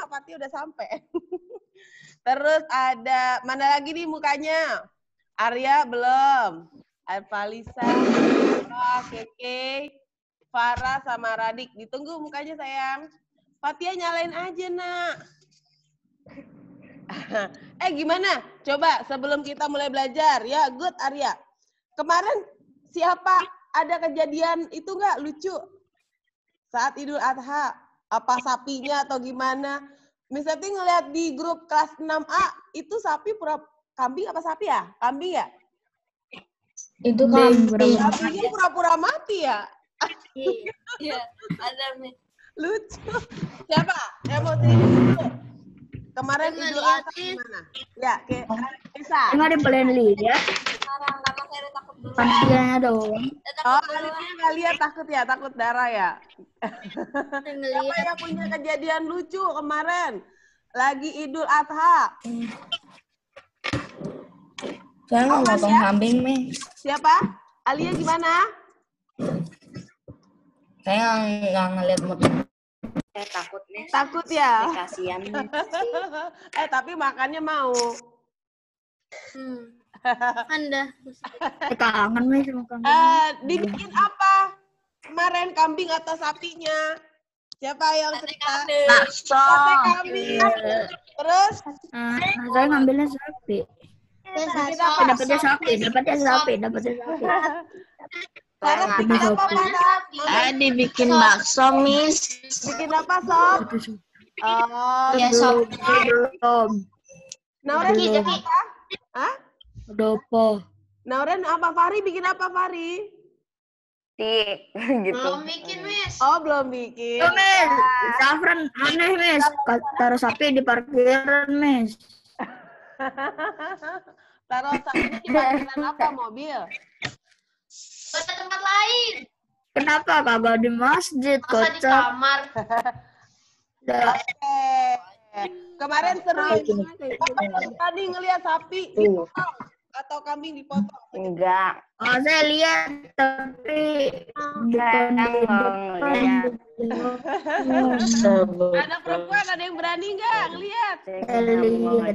Fatih udah sampai. Terus ada, mana lagi nih mukanya? Arya belum. Alvalisa, Keke, Farah sama Radik. Ditunggu mukanya sayang. Fatia nyalain aja nak. Gimana? Coba sebelum kita mulai belajar. Ya, good Arya. Kemarin siapa ada kejadian itu nggak lucu? Saat Idul Adha. Apa sapinya atau gimana? Misalnya ngeliat di grup kelas 6A, itu sapi kambing apa sapi ya? Kambing ya? Itu kambing. Kambingnya pura-pura mati ya? Iya, ada nih. Lucu. Siapa? Yang mau cerita dulu? Kemarin Idul Adha gimana? Ya, Kesa. Enggak dibeliin lihat. Sekarang karena saya takut dulu. Pantiannya doang. Oh, Alifnya nggak lihat takut ya? Takut darah ya? Siapa yang punya kejadian lucu kemarin? Lagi Idul Adha. Saya mau potong kambing, Miss. Siapa? Alia gimana? Saya nggak ngeliat motor. Saya takut, Miss. Takut ya? Kasihan. Tapi makannya mau. Anda. Kangen, Miss, sama kambing. Dibikin apa? Kemarin kambing atau sapinya? Siapa yang cerita? Bakso. Sate kambing. Terus? Saya ngambilnya sapi. Dapatnya sapi. Farah bikin apa, Farah? Dibikin bakso, Miss. Bikin apa, Sob? Oh, Ya, Sob. Belum. Nauren bikin apa? Hah? Dopo. Nauren apa? Fahri bikin apa, Fahri? Gitu. Belum bikin, Miss. Oh, belum bikin. Miss, Zafran aneh, Miss. Taruh sapi di parkiran, Miss. Taruh sapinya di parkiran apa? Mobil? Ada tempat lain. Kenapa kagak di masjid, Masa di kocak? kamar. Oke. Kemarin seru ya. Tadi ngelihat sapi dipotong atau kambing dipotong? Enggak. Oh, saya lihat tapi bukan di depan. Anak perempuan ada yang berani nggak ngelihat?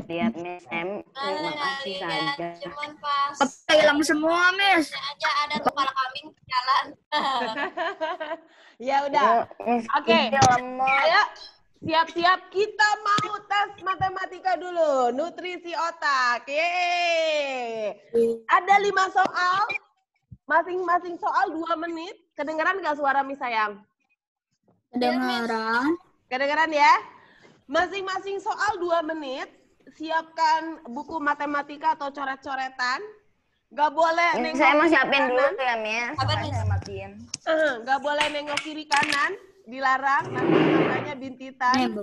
Lihat, Miss. Makasih saja. Cuman pas Apa hilang semua, Miss? aja ada kepala kambing di jalan. Ya udah. Oke. Ayo siap-siap kita mau tes matematika dulu. Nutrisi otak. Yeay. Ada 5 soal. Masing-masing soal 2 menit. Kedengeran nggak suara Mi sayang? Kedengaran. Kedengeran ya? Masing-masing soal 2 menit. Siapkan buku matematika atau coret-coretan. Nggak boleh nengok Saya mau kiri siapin dulu kanan. ya, Miss. Saya matiin. Nggak boleh nengok kiri kanan. Dilarang. Nanti namanya bintitan.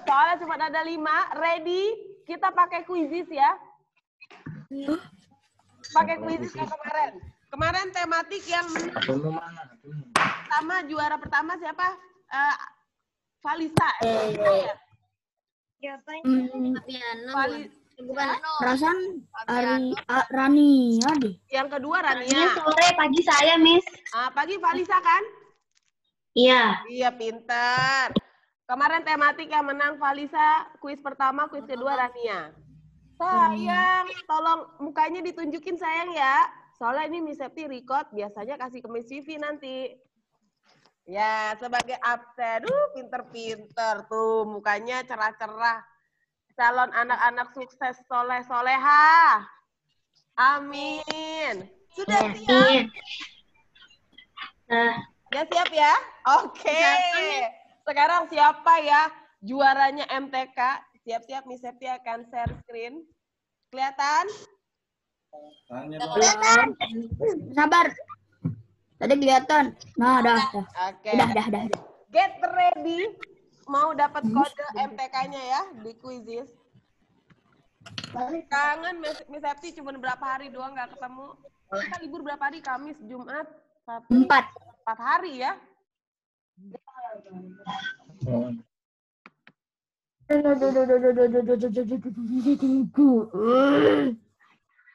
Soalnya cuma ada 5. Ready? Kita pakai quizzes ya. Pakai quizzes kayak kemarin. Kemarin tematik yang pertama, juara pertama siapa? Valisa. Bukan Perasaan Rania deh. Yang kedua Rania. Sore pagi saya, Miss. Pagi Valisa kan? Iya. Iya, pintar. Kemarin tematik yang menang Valisa, kuis pertama, kuis kedua Rania. Sayang, tolong mukanya ditunjukin sayang ya. Soalnya ini Miss Septi record, biasanya kasih ke Miss Vivi nanti. Ya, sebagai absen. Pinter-pinter tuh, mukanya cerah-cerah. Calon anak-anak sukses soleh-soleha. Amin. Sudah siap? Ya siap ya? Oke. Sekarang siapa ya juaranya MTK? Siap-siap Miss Septi akan share screen. Kelihatan? Kelihatan. Sabar. Tadi kelihatan. Nah, dah. Oke. Dah. Get ready. Mau dapat kode MTK-nya ya di quizzes. Kangen Miss Septi cuma berapa hari doang nggak ketemu. Kita libur berapa hari? Kamis, Jumat, Sabtu. 4 hari ya.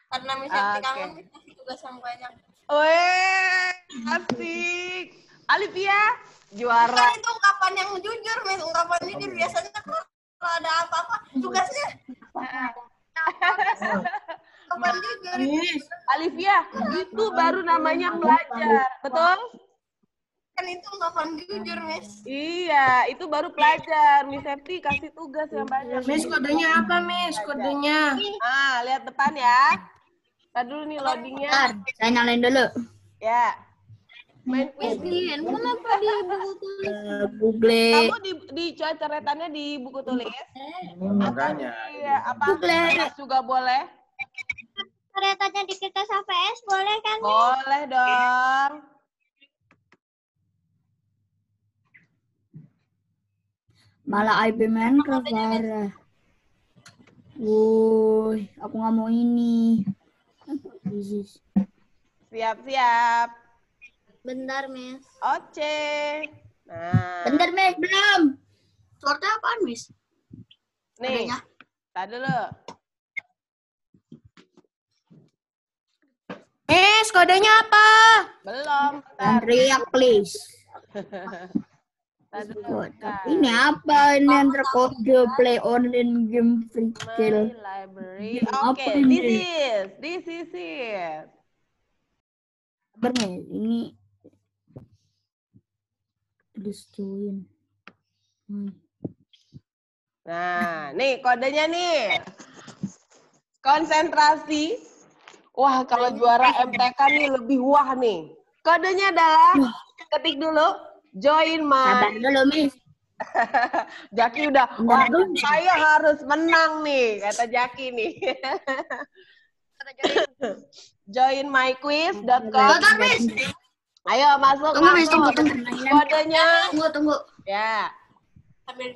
karena misalnya kangen kasih tugas yang banyak. Weh, asik. Alivia, juara. Kan itu ungkapan yang jujur, Miss. Ungkapan jujur biasanya kalau ada apa-apa tugasnya. Ungkapan jujur. Alivia, itu baru namanya pelajar, betul? Kan itu ungkapan jujur, Miss. Iya, itu baru pelajar. Miss Septi kasih tugas yang banyak. Miss, kodenya apa, Miss? Kodenya. Ah, lihat depan ya. Tadi dulu nih loadingnya. Bentar, saya nyalain dulu. Ya. Main quiz. Kenapa di buku tulis? Google. Kamu di coretannya di buku tulis? Makanya. Iya, apa? Kertas juga boleh? Keretanya di kertas HVS boleh kan? Boleh dong. Malah IP Minecraft parah. Woi, aku nggak mau ini. Siap-siap. Bentar, Miss. Oce. Nah, Bentar, Miss, belum. Suaranya apaan, Miss? nih. Adanya. Tadi dulu. Miss, kodenya apa? Belum. Jangan Bentar. teriak, please. Tadi dulu. Bentar. Ini apa ini yang terkode play online game free My kill? library. Apa Oke, ini? this is it. Sabar nih, ini join. Nah, nih kodenya nih. Konsentrasi. Wah, kalau juara MTK nih lebih wah nih. Kodenya adalah, ketik dulu, join Sabar my. dulu, Miss. Jaki udah, wah saya harus menang nih, kata Jaki nih. Join myquiz.com. Ayo masuk, Tunggu, Miss, masuk. tunggu. Kodenya, Tunggu. ya, Ambil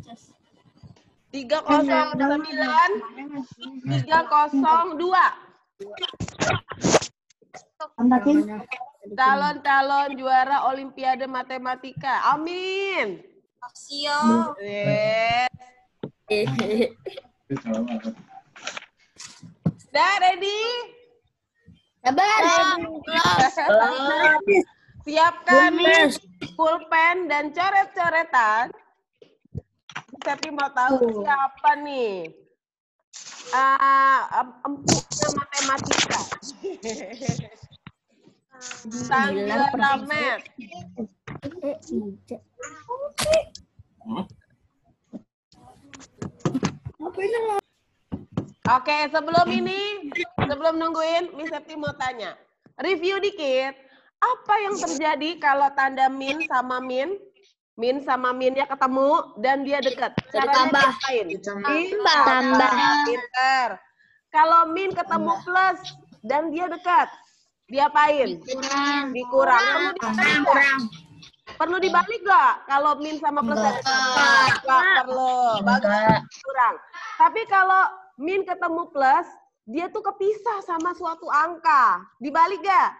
cas. 309 302. Tampakin. Calon-calon juara Olimpiade Matematika. Amin. Siap. Yes. Dah ready? Sabar. Siapkan pulpen dan coret-coretan. Tapi mau tahu siapa nih? Empuknya matematika. Sang juara Math. Oke, sebelum nungguin, Miss Septi mau tanya. Review dikit, apa yang terjadi kalau tanda min sama minnya ketemu dan dia dekat? Caranya Ditambah. diapain? Tambah. Pinter. Kalau min ketemu plus dan dia dekat, diapain? Dikurang. Perlu dibalik nggak? Kalau min sama plus dan dekat? Nggak perlu. Bagus. Kurang. Tapi kalau min ketemu plus, dia tuh kepisah sama suatu angka. Dibalik nggak?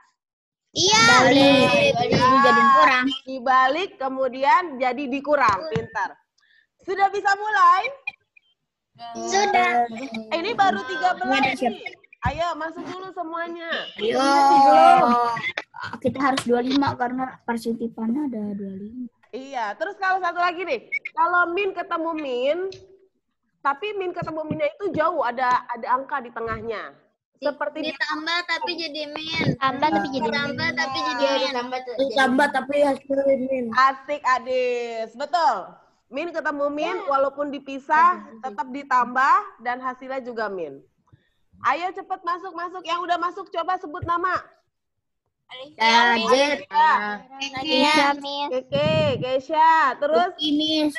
Balik. Ini jadi kurang. Dibalik kemudian jadi dikurang. Pintar. Sudah bisa mulai? Sudah. Ini baru 13 nih. Ayo masuk dulu semuanya. Yo. Kita harus 25 karena partisipannya ada 25. Iya, terus kalau satu lagi nih. Kalau min ketemu min, tapi min ketemu minnya itu jauh, ada angka di tengahnya. Seperti Ditambah tapi jadi min. Tambah tapi jadi Ditambah tapi jadi min. Ditambah tapi hasilnya min. asik Adis. Betul. Min ketemu min, walaupun dipisah, tetap ditambah dan hasilnya juga min. Ayo cepet masuk. Yang udah masuk coba sebut nama. Kajet. Iya. Keke, Kesha, terus Ini.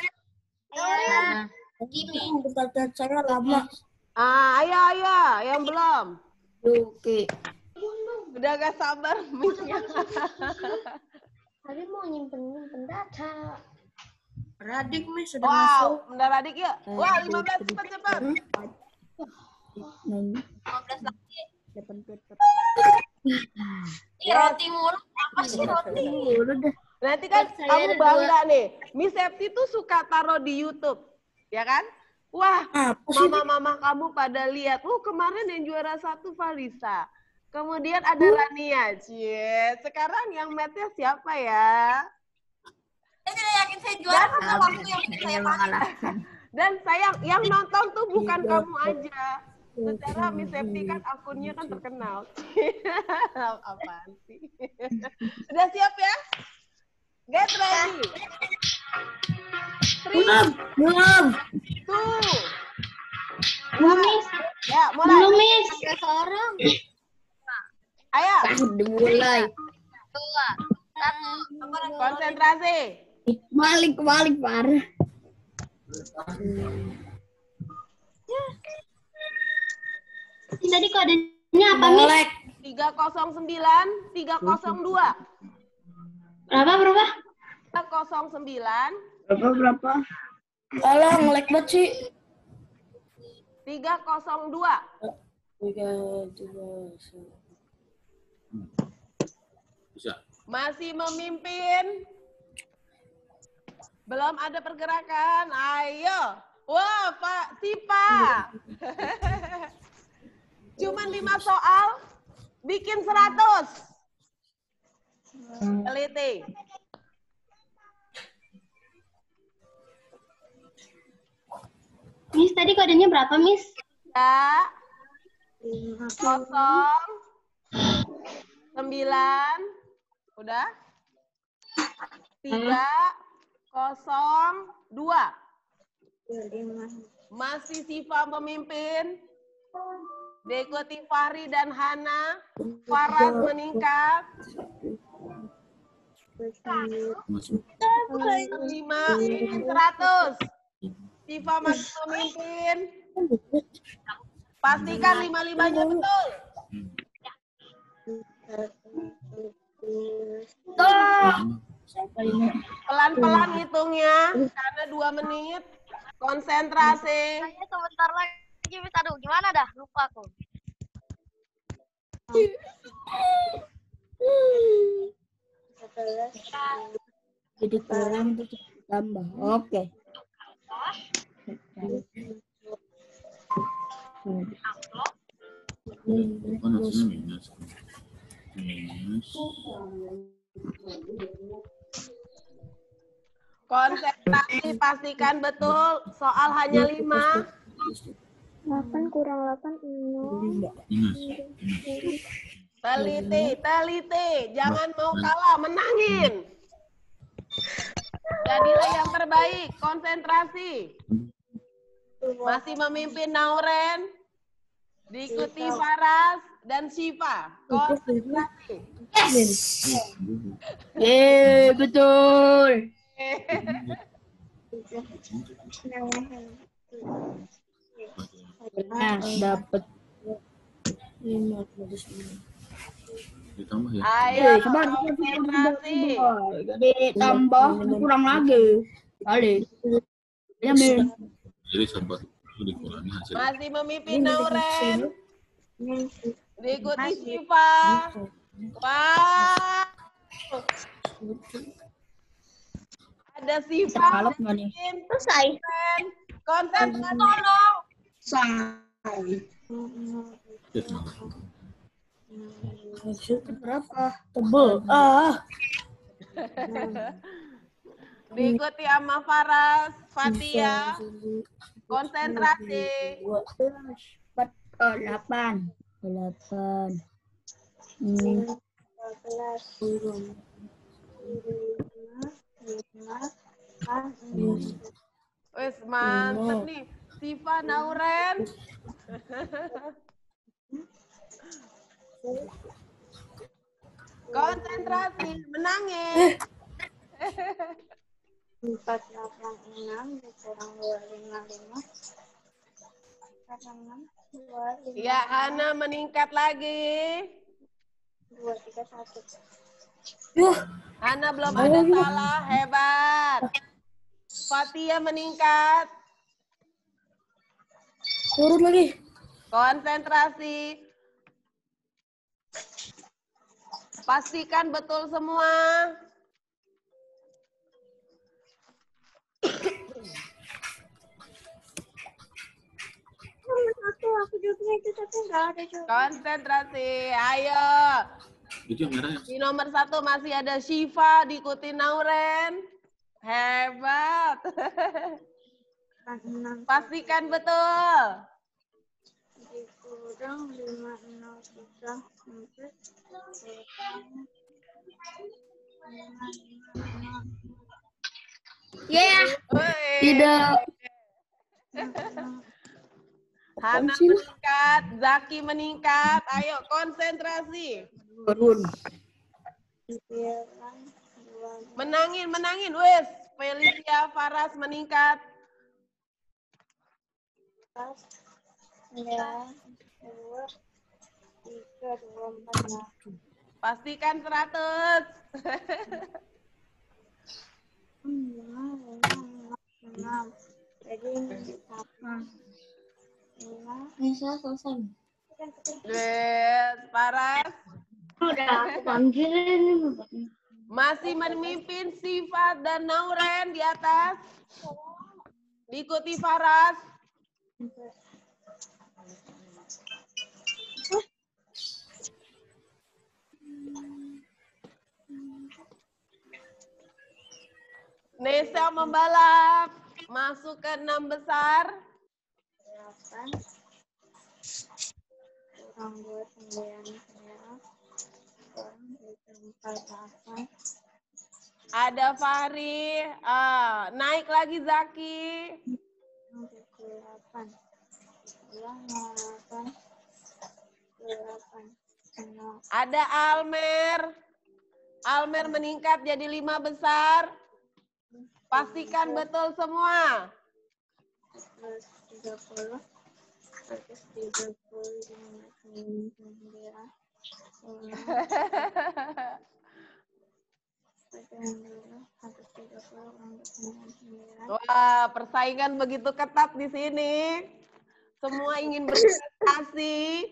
Bukan saya lama. ayo, yang belum. Oke. Udah gak sabar miss-nya. Tadi mau nyimpen data. Radik, Miss, sudah masuk. Wow, bentar adik yuk. Wah, 15 cepet. 15 lagi. Ih, roti mulu. Apa sih roti? Nanti kan kamu bangga nih. Miss Septi tuh suka taruh di YouTube. Ya kan? Wah, mama-mama kamu pada lihat. Kemarin yang juara 1 Valisa. Kemudian ada Rania. Cie, sekarang yang matnya siapa ya? saya juara karena waktu yang saya pakai. mengalahkan. Dan sayang, yang nonton tuh bukan kamu aja. Secara Miss Septi kan akunnya kan terkenal. Apaan sih? Udah siap ya? Get ready. 3, Belum. 2, Belum, Miss. ya mulai. Belum, Miss. Seorang. Ayo, Dimulai. konsentrasi. Balik parah. Tadi kodenya apa, Miss? Melek. 309, 302. Berapa? 309, Berapa? Alah, ngelek banget sih. 302. 3, 2, 1. Bisa. Masih memimpin. Belum ada pergerakan. Ayo. Wah, Pak Sipa. Cuman 5 soal. Bikin 100. Teliti. Miss, tadi kodenya berapa, Miss? 3, 0, 9. Udah? 3, 0, 2. Masih Siva pemimpin. Diikuti Fahri dan Hana. Faras meningkat. Masuk. 5, bikin 100. Siva masih memimpin. Pastikan 5-5-nya betul. Pelan-pelan hitungnya, karena 2 menit. Konsentrasi. Saya sebentar lagi, Miss. Aduh, gimana dah? Lupa aku. Jadi kurang terus tambah. Oke. Kan hasilnya minus. Minus. Konsentrasi, pastikan betul. Soal hanya 5. 8 kurang 8 0. Minus. Teliti. Jangan mau kalah, menangin. Jadilah yang terbaik. Konsentrasi. Masih memimpin Nauren. Diikuti Faras dan Siva. Konsentrasi. Betul. Nah, dapat 5. Ditambah ya. Ayo, Sabar, konsentrasi. ditambah kurang lagi. Balik. Ya, Min. Jadi sahabat itu dikurangi hasil. Masih memimpin Nauren. Diikuti Siva. Wah. Ada Siva. Kalap nggak nih? Selesai. Konsentrasi tolong. Ya, semangat. Berapa? Tebel. Diikuti sama Faras, Fatia. Konsentrasi. 8. 8. Wes mantep nih. Siva Nauren. Konsentrasi, menangin. 486 dikurang 255. 46, 25, Ya, Hana meningkat lagi. 231. Hana belum ada salah, hebat. Fatia meningkat. Turun lagi. Konsentrasi. Pastikan betul semua. Aku jawabnya itu tapi nggak ada jawaban. Konsentrasi, ayo. Itu yang merah ya. Di nomor 1 masih ada Shiva, diikuti Nauren. Hebat. Pastikan betul. Dikurang 503 sampai Tidak. Hana meningkat, Zaki meningkat. Ayo konsentrasi. Turun. Menangin, wes. Felicia Faras meningkat. Pastikan 100. Bisa selesai. Wes, Faras. Udah aku panggilin. Masih memimpin Sifat dan Nauren di atas. Diikuti Faras. Nesa membalap. Masuk ke 6 besar. 8 kurang 2 9 Ada Fahri. Naik lagi Zaki. 8 Ada Almer. Almer meningkat jadi 5 besar. Pastikan betul semua. 30 Wah, persaingan begitu ketat di sini. Semua ingin berprestasi.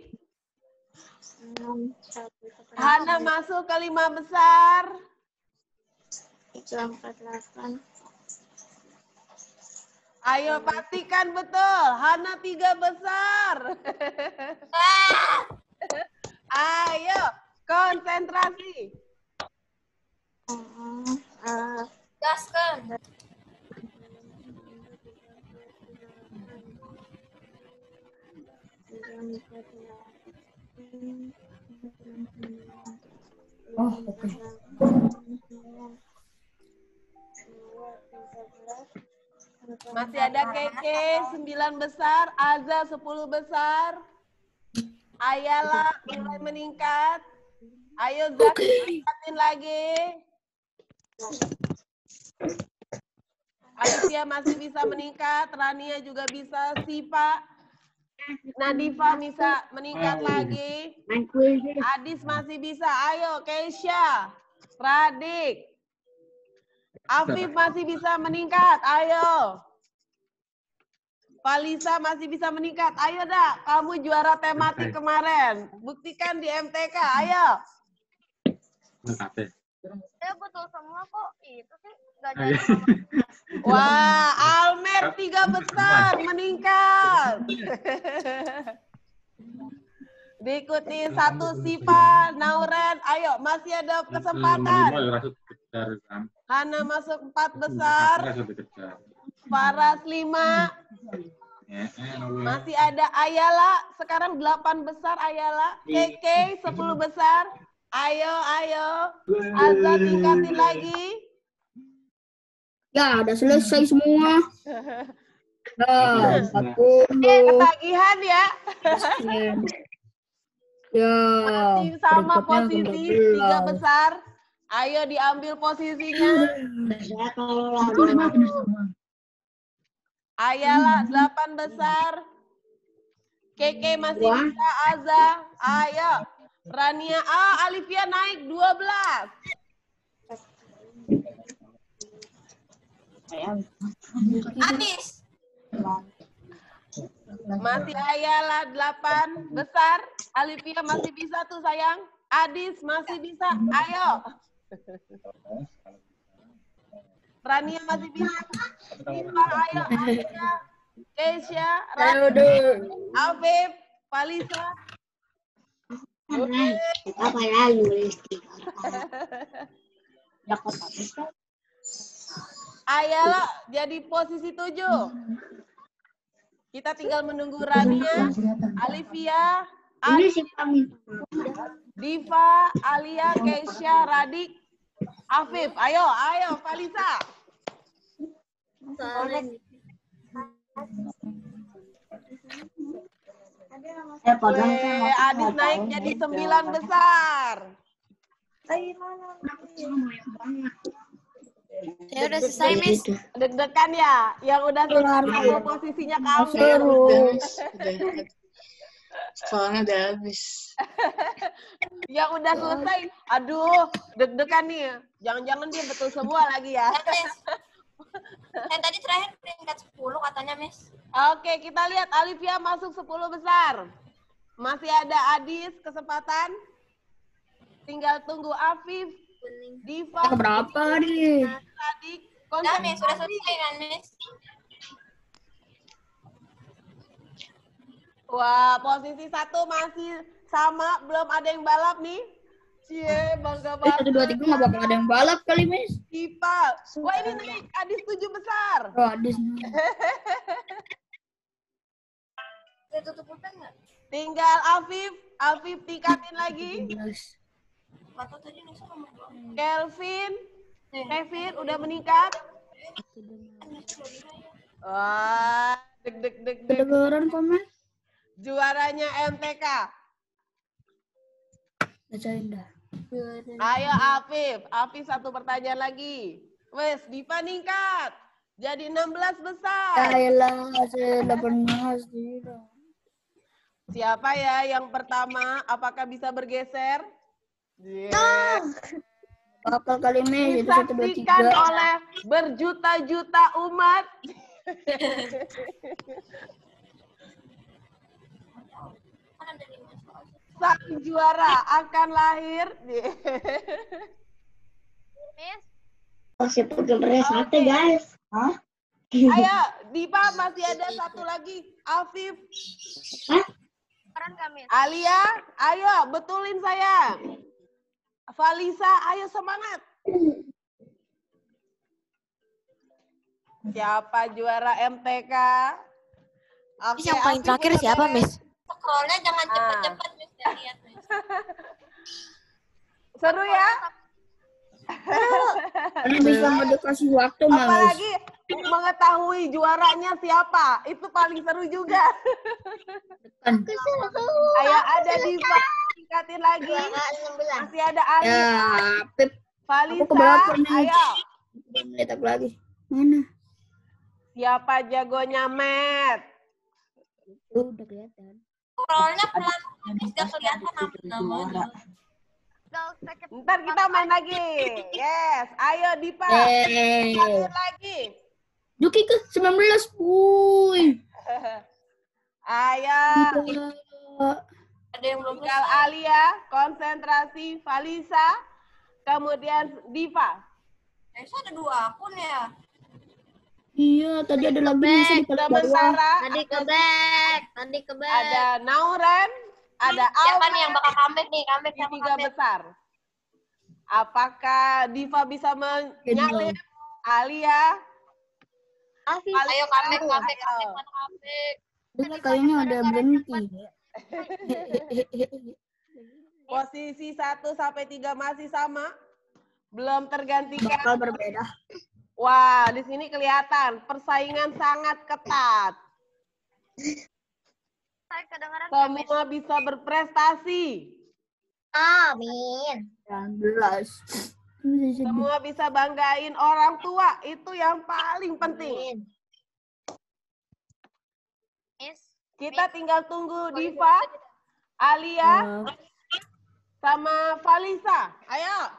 Hana masuk ke 5 besar. 348 Ayo pastikan betul. Hana 3 besar. Ayo, konsentrasi. Gaskan. Oh, oke. Masih ada Keke 9 besar, Aza 10 besar. Ayala mulai meningkat. Ayo Zaki meningkatin lagi. Alicia masih bisa meningkat, Rania juga bisa, Sipa, Nadifa bisa meningkat lagi. Adis masih bisa, ayo Keisha, Radik, Afif masih bisa meningkat, ayo. Palisa masih bisa meningkat, ayo dah, kamu juara tematik kemarin, buktikan di MTK, ayo. Saya betul semua kok. Itu sih nggak jadi. Wah, Almer 3 besar meningkat. Diikuti 1 Sipa, Nauren, ayo masih ada kesempatan. Hana masuk 4 besar. Faras 5. Masih ada Ayala, sekarang 8 besar Ayala. Keke 10 besar. Ayo. Azza tingkatin lagi. Ya, udah selesai semua. Ya, 40. Ketagihan ya. Ya. Masih sama berikutnya posisi 12. 3 besar. Ayo diambil posisinya. Ayala 8 besar. Keke masih bisa, Azza. Ayo. Rania, Alivia naik 12. Adis. Masih Ayala 8 besar. Alivia masih bisa tuh sayang. Adis masih bisa. Ayo. Rania masih bisa. Sipa, ayo. Alia, Keisha, Rania, Afif, Palisa. Apa lalu? Ayala jadi posisi 7. Kita tinggal menunggu Rania, Alivia, Ini si Pamit. Diva, Alia, Keisha, Radik, Afif. Ayo, Falisa. Adis naik jadi 9 besar. Saya udah selesai, Miss. Deg-degan ya? Yang udah selesai posisinya kamu. Soalnya udah habis. Yang udah selesai, aduh, deg-degan nih. Jangan-jangan dia betul semua lagi ya. Miss. Yang tadi terakhir peringkat 10 katanya, Miss. Oke, kita lihat Alivia masuk 10 besar. Masih ada Adis kesempatan. Tinggal tunggu Afif, Diva, Berapa nih? Radik, Udah, Miss. Sudah selesai kan, Miss? Wah, posisi 1 masih sama, belum ada yang balap nih. Cie, bangga banget. 1, 2, 3 nggak bakal ada yang balap kali, Miss. Diva. Wah, ini naik Adis 7 besar. Oh, Adis. Udah tutup pulpen nggak? Tinggal Afif tingkatin lagi. 11. Atau tadi Nisa nomor 2. Kevin udah meningkat. Wah, deg. Kedengeran kok, Mas? Juaranya MTK. Bacain dah. Ayo Afif 1 pertanyaan lagi. Wes, Diva ningkat. Jadi 16 besar. Ayolah, saya 18 tidak. Siapa ya yang pertama? Apakah bisa bergeser? Yeah. Bakal kali, Miss. Itu 1, 2, 3. Disaksikan oleh berjuta-juta umat. Sang juara akan lahir. Masih pegelnya sate, guys. Hah? Ayo, Diva masih ada 1 lagi. Afif. Hah? Alia, ayo betulin sayang. Falisa, ayo semangat. Siapa juara MTK? Oke, Yang paling Afif terakhir udah siapa, beres. Miss? Scrollnya jangan cepet-cepet, Miss. Lihat, Miss. Seru ya? Karena bisa dikasih waktu, Mas. Apalagi mengetahui juaranya siapa. Itu paling seru juga. Kan. Ayo ada Diva, tingkatin lagi. Masih ada Ali, Ya, Pip. Falisa. Aku keberapa nih? Ayo. Lihat aku lagi. Mana? Siapa jagonya, Matt? Udah kelihatan. Scrollnya pelan, Miss. Gak kelihatan namanya. Ntar kita main lagi. Yes, ayo Diva. Tingkatin lagi. Juki ke 19. Wuih. Ayo. Ada yang belum Tinggal Alia, konsentrasi, Falisa, kemudian Diva. Saya ada 2 akun ya. Iya, tadi ada lagi bisa di paling bawah. Sementara Tadi ke back. ada Nauren, ada Siapa Alma nih yang bakal comeback nih? Comeback di siapa 3 comeback? besar. Apakah Diva bisa menyalip Alia? Ayo comeback. Ayo. Dia kayaknya ada berhenti. Posisi 1 sampai 3 masih sama. Belum tergantikan. Bakal berbeda. Wah, di sini kelihatan persaingan sangat ketat. Semua bisa berprestasi. Amin. 19. Semua bisa banggain orang tua. Itu yang paling penting. Kita tinggal tunggu Diva, Alia, sama Falisa. Ayo.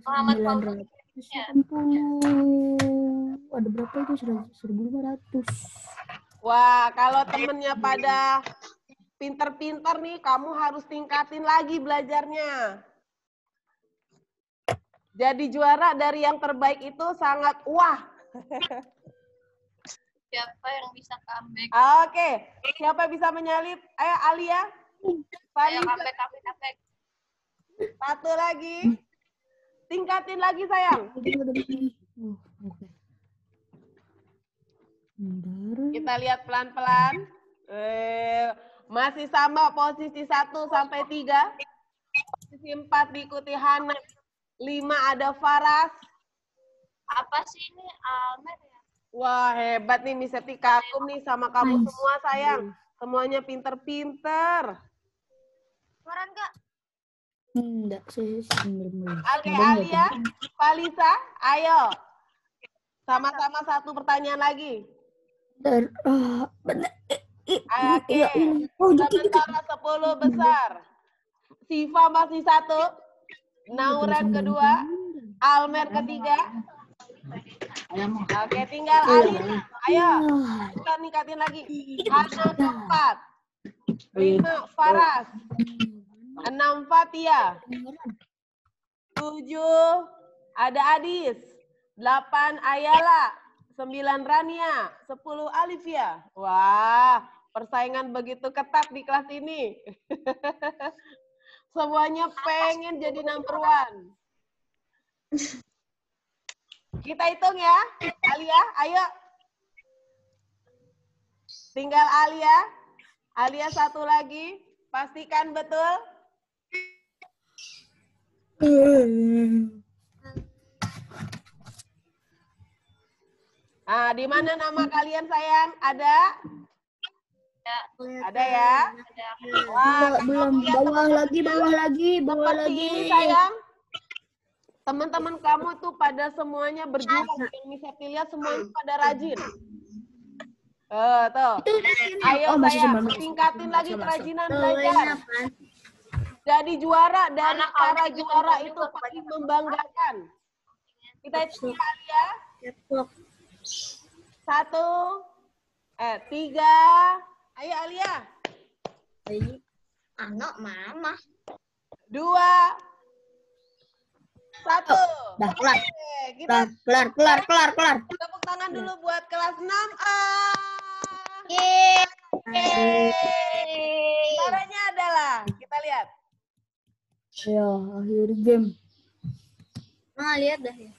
Selamat 960. Ada berapa itu? Sudah 1.500. Wah, kalau temennya pada pinter-pinter nih, kamu harus tingkatin lagi belajarnya. Jadi juara dari yang terbaik itu sangat wah. Siapa yang bisa comeback? Oke, siapa bisa menyalip? Ayo Alia. Ayo Falisa. comeback. 1 lagi. Tingkatin lagi sayang. Oh, oke. Bentar. Kita lihat pelan-pelan. Masih sama posisi 1 sampai 3. Posisi 4 diikuti Hana. 5 ada Faras. Apa sih ini Almer ya? Wah, hebat nih Miss Septi, kagum nih sama kamu semua sayang. Semuanya pinter-pinter. Kemarin Kak. Enggak sih, belum. Oke, Alia, Falisa, ayo. Sama-sama satu pertanyaan lagi. Bentar. Benar. Oke, Oh, dikit. sementara 10 besar. Siva masih 1. Nauran kedua. Almer ketiga. Oke, tinggal Alia. Ayo, kita ningkatin lagi. Hana keempat. 5 Faras. 6 Fatia. 7 ada Adis. 8 Ayala. 9 Rania. 10 Alivia. Wah, persaingan begitu ketat di kelas ini. Semuanya pengen jadi number 1. Kita hitung ya. Alia, ayo. Tinggal Alia. Alia satu lagi. Pastikan betul. Nah, di mana nama kalian sayang? Ada? Ada ya? Wah, Belum. Bawah lagi. seperti ini sayang. Teman-teman kamu tuh pada semuanya berjuang. Yang bisa lihat semuanya pada rajin. Tuh. Ayo sayang, tingkatin lagi kerajinan belajar. Jadi juara dari para juara itu pasti membanggakan. Kita hitung ya. 1, 3. Ayo Alia. Anak mama. 2, 1. Dah, kelar. Oke, kita Kelar. tepuk tangan dulu buat kelas 6A. Suaranya adalah, kita lihat. Ya, akhir game. Lihat dah ya.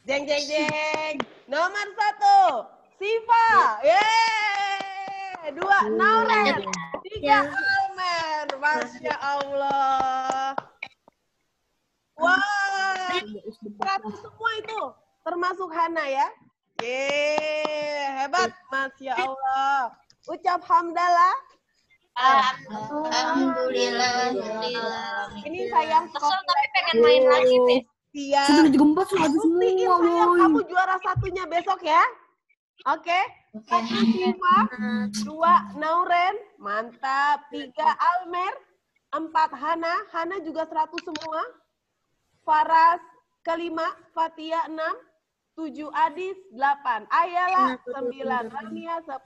Jeng. Nomor 1, Siva. Yeay. 2, Nauren. 3, Almer. Masya Allah. Wah, 100 semua itu. Termasuk Hana ya. Hebat. Masya Allah. Ucap hamdalah. Alhamdulillah. Ini sayang. Kesel tapi pengen main lagi, Be. Iya. Sudah digembas lagi Buktiin semua, sayang, woy. kamu juara satunya besok ya. Oke. 1 Siva, 2 Nauren, mantap. 3 Almer, 4 Hana, Hana juga 100 semua. Faras kelima, Fatia 6, 7 Adis, 8 Ayala, 9 Rania, 10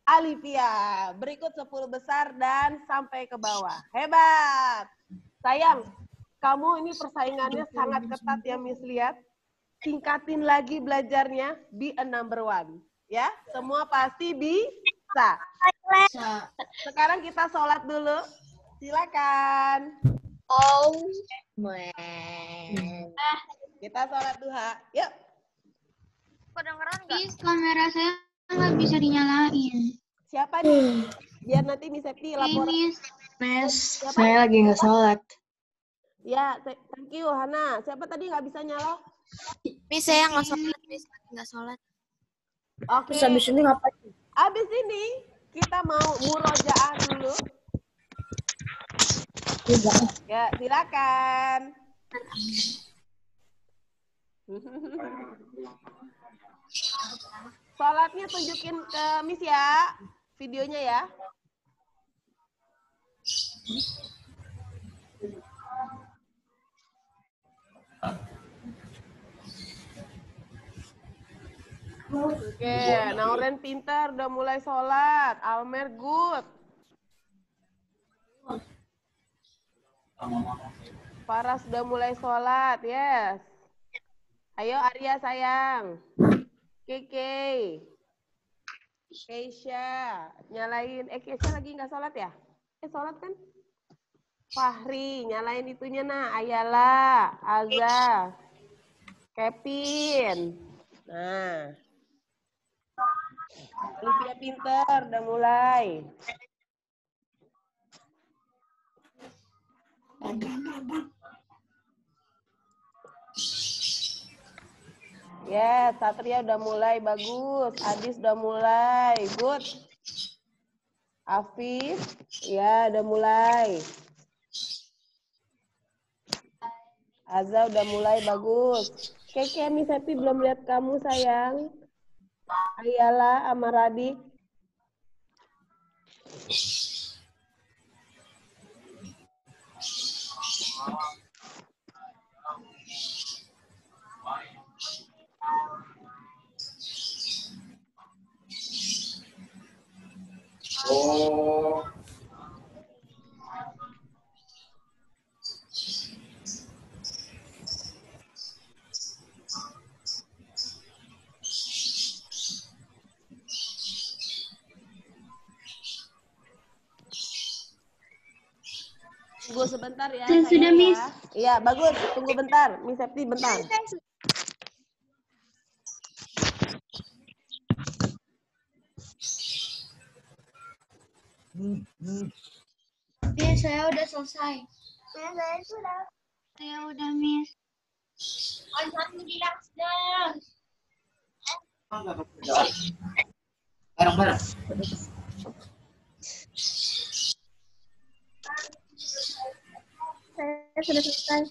Alivia. Berikut 10 besar dan sampai ke bawah. Hebat. Sayang, kamu ini persaingannya sangat ketat ya Miss lihat. Tingkatin lagi belajarnya, be a number 1. Ya, semua pasti bisa. Sekarang kita sholat dulu. Silakan. Kita sholat duha. Yuk. Kedengeran nggak? Miss, kamera saya nggak bisa dinyalain. Siapa nih? Biar nanti Miss Septi lapor. Miss, Siapa? lagi nggak sholat. Ya, thank you Hana. Siapa tadi nggak bisa nyala? Miss, saya nggak sholat. Miss, nggak sholat. Oke. Terus habis ini ngapain? Abis ini kita mau murojaah dulu. Ya, silakan. Sholatnya tunjukin ke Miss ya, videonya ya. Oke, Nauren pintar, udah mulai sholat. Almer good. Faras udah mulai sholat, yes. Ayo Arya sayang. Keke. Keisha. Nyalain. Keisha lagi nggak sholat ya? Sholat kan? Fahri, nyalain itunya nah. Ayala. Alza. Kevin. Nah. Olivia pinter, udah mulai. Yes, Satria udah mulai, bagus. Adis udah mulai, good. Afif, ya udah mulai. Azza udah mulai, bagus. Keke, Miss Happy belum lihat kamu, sayang. Ayala sama Radik. Tunggu sebentar ya. Sudah, Miss. Iya, bagus. Tunggu bentar. Miss Septi, bentar. Iya, saya udah selesai. Saya sudah. Saya udah, Miss. Alhamdulillah sudah. Bareng-bareng. Saya sudah selesai.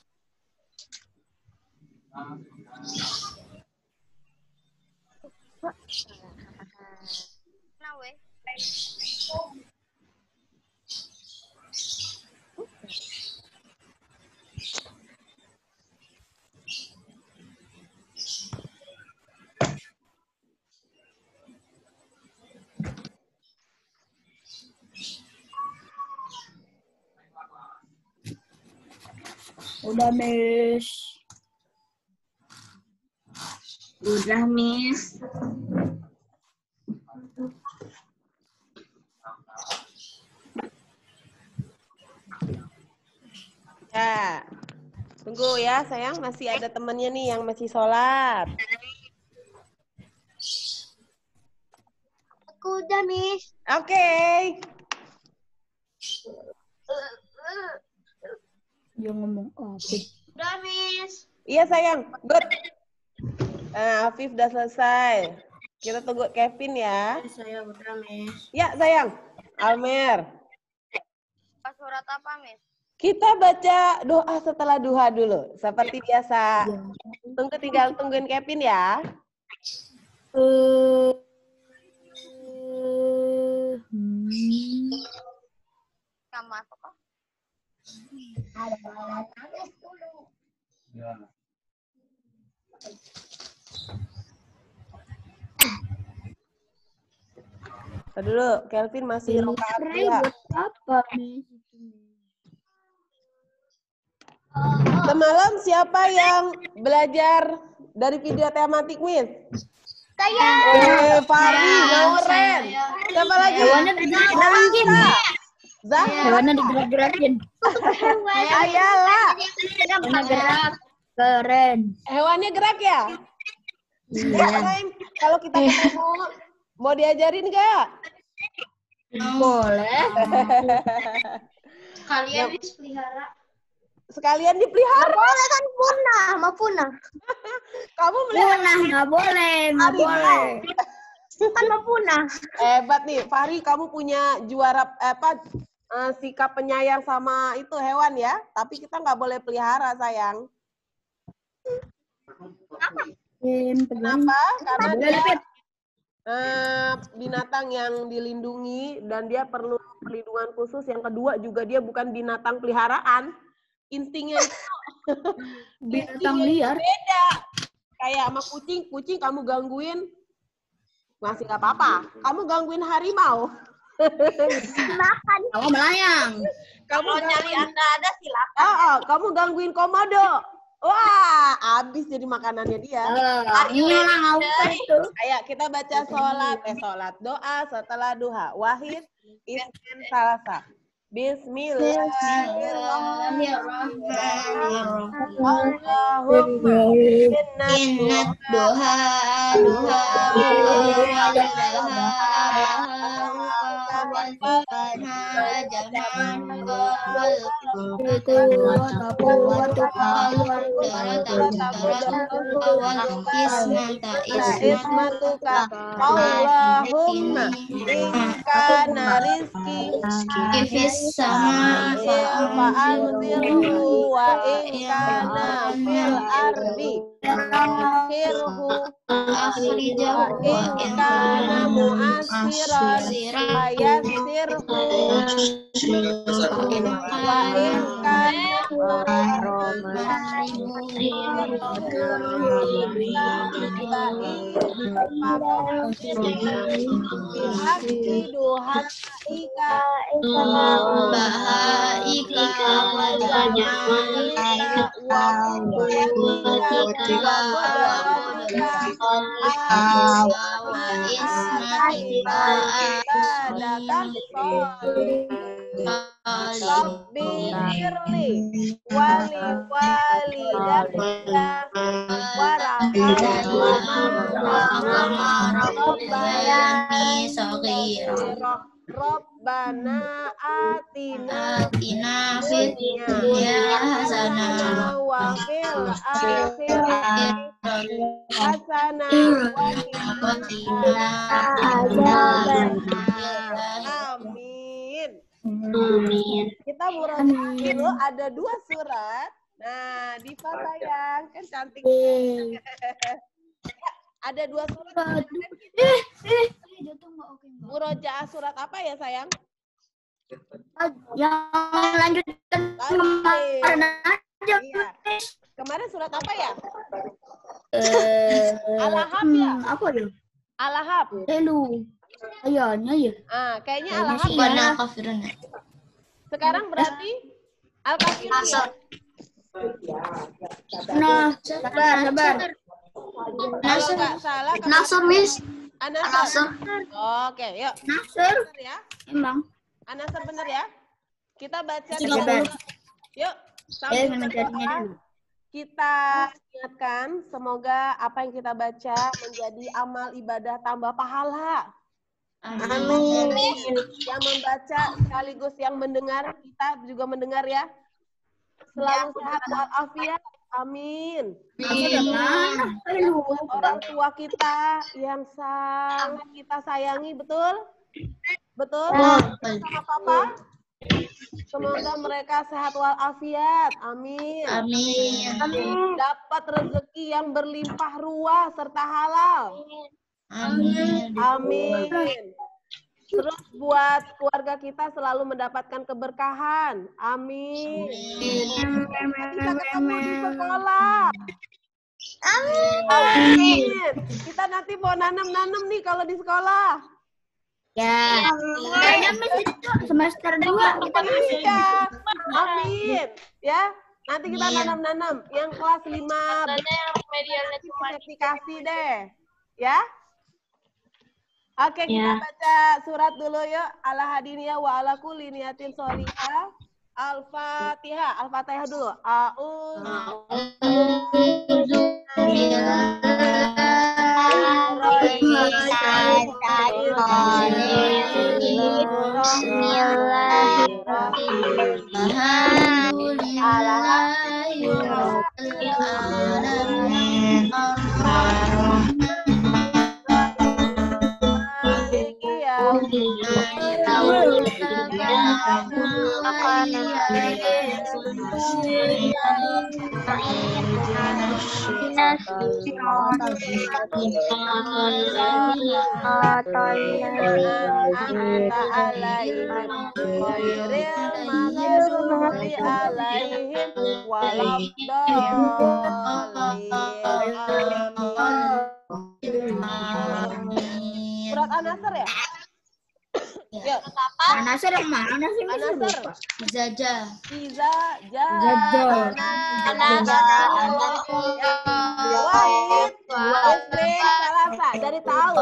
Udah, Miss. Udah, Miss. Ya. Tunggu ya, sayang. Masih ada temennya nih yang masih sholat. Aku udah, Miss. Oke. Dia ngomong apa? Udah, Miss. Iya, sayang. Good. Nah, Afif udah selesai. Kita tunggu Kevin ya. Saya udah, Miss. Ya, sayang. Almer. Surat apa, Miss? Kita baca doa setelah duha dulu. Seperti biasa. Tinggal tungguin Kevin ya. Nggak masuk kok. Tunggu dulu, Kelvin masih rokaat dua. Buat apa, Miss? Semalam siapa yang belajar dari video tematik, Miss? Saya. Fahri, Lauren. Siapa lagi? Hewannya digerak-gerakin. Zahra. Hewannya digerak-gerakin. Ayala. Hewannya gerak. Keren. Hewannya gerak ya? Iya. Sayang, kalau kita ketemu, mau diajarin nggak? Boleh. Kalian pelihara. Sekalian dipelihara. Boleh kan punah, mau punah. Kamu melihat Punah nggak boleh, nggak boleh. Kan mau punah. hebat nih, Fahri. Kamu punya juara sikap penyayang sama itu hewan ya. Tapi kita nggak boleh pelihara, sayang. Kenapa? Karena dia binatang yang dilindungi dan dia perlu perlindungan khusus. Yang kedua juga dia bukan binatang peliharaan. Instingnya itu Binatang liar. beda. Kayak sama kucing kamu gangguin masih nggak apa-apa. Kamu gangguin harimau. Makan. Kamu melayang. Kamu Nyari Anda ada silakan. kamu gangguin komodo. Wah, habis jadi makanannya dia. Hilang apa itu? Ayo kita baca sholat doa setelah duha. Wahid, Isnin, Salasa. Bismillahirrahmanirrahim. Allahumma Inna duha ismatuka Allahumma ingkana rizki fis sama fa'anzirhu wa ingkana fil ardi akhirhu akhrijahu wa ingkana mu'asiran fayassirhu wa ingkana Rabbi firli wali walidayya Rabbana atina fid dunya hasanah wa fil akhirati hasanah wa qina Amin. Kita murojaah dulu, ada 2 surat. Nah, Diva sayang, kan cantik. Ada 2 surat. Murojaah surat apa ya sayang? Yang lanjutkan kemarin aja. Iya. Kemarin surat apa ya? Al-Ahab ya? Apa ya? Al-Ahab. Lu. Ayahnya ya. Kayaknya Al-Ahab ya. Sekarang berarti Al-Kafirun ya? Nah, sabar. Kalau nggak salah, Nasr, Miss. An-Nasr. Oke, yuk. Nasr. Bener ya? Emang. An-Nasr bener ya? Kita baca. Sabar. Yuk. Sambil mencarinya berdoa, dulu. kita ingatkan semoga apa yang kita baca menjadi amal ibadah tambah pahala. Amin. Yang membaca sekaligus yang mendengar, kita juga mendengar ya. Selalu sehat walafiat. Amin. Orang tua kita yang sangat kita sayangi, betul? Betul? Sama papa? Semoga mereka sehat walafiat. Amin. Amin. Dapat rezeki yang berlimpah ruah serta halal. Amin. Terus buat keluarga kita selalu mendapatkan keberkahan. Amin. Bisa ketemu di sekolah. Amin. Kita nanti mau nanam-nanam nih kalau di sekolah. Ya. Kayaknya semester 2 kita masih. Iya. Amin. Ya. Nanti kita nanam-nanam. Yang kelas 5 sertifikasi deh. Ya. Oke, kita baca surat dulu yuk. Ala hadiniya wa ala kulli niyatin sholihah. Al-Fatihah. Al-Fatihah dulu. Surat An-Nasr ya? Ya. An-Nasr yang mana sih? An-Nasr. Jaja. Wahid. Salasa dari tahu.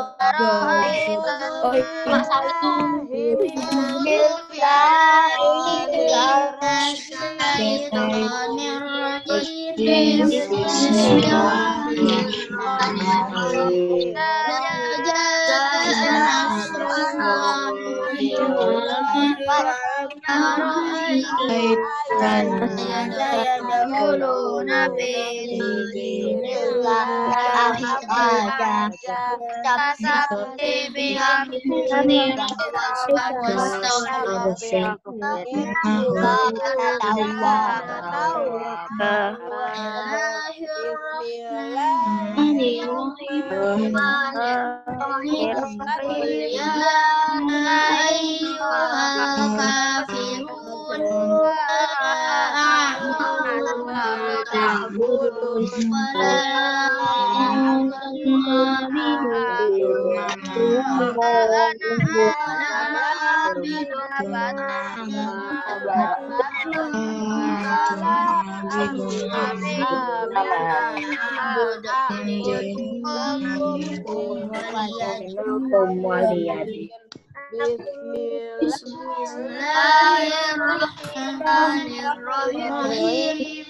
Bismillahirrahmanirrahim.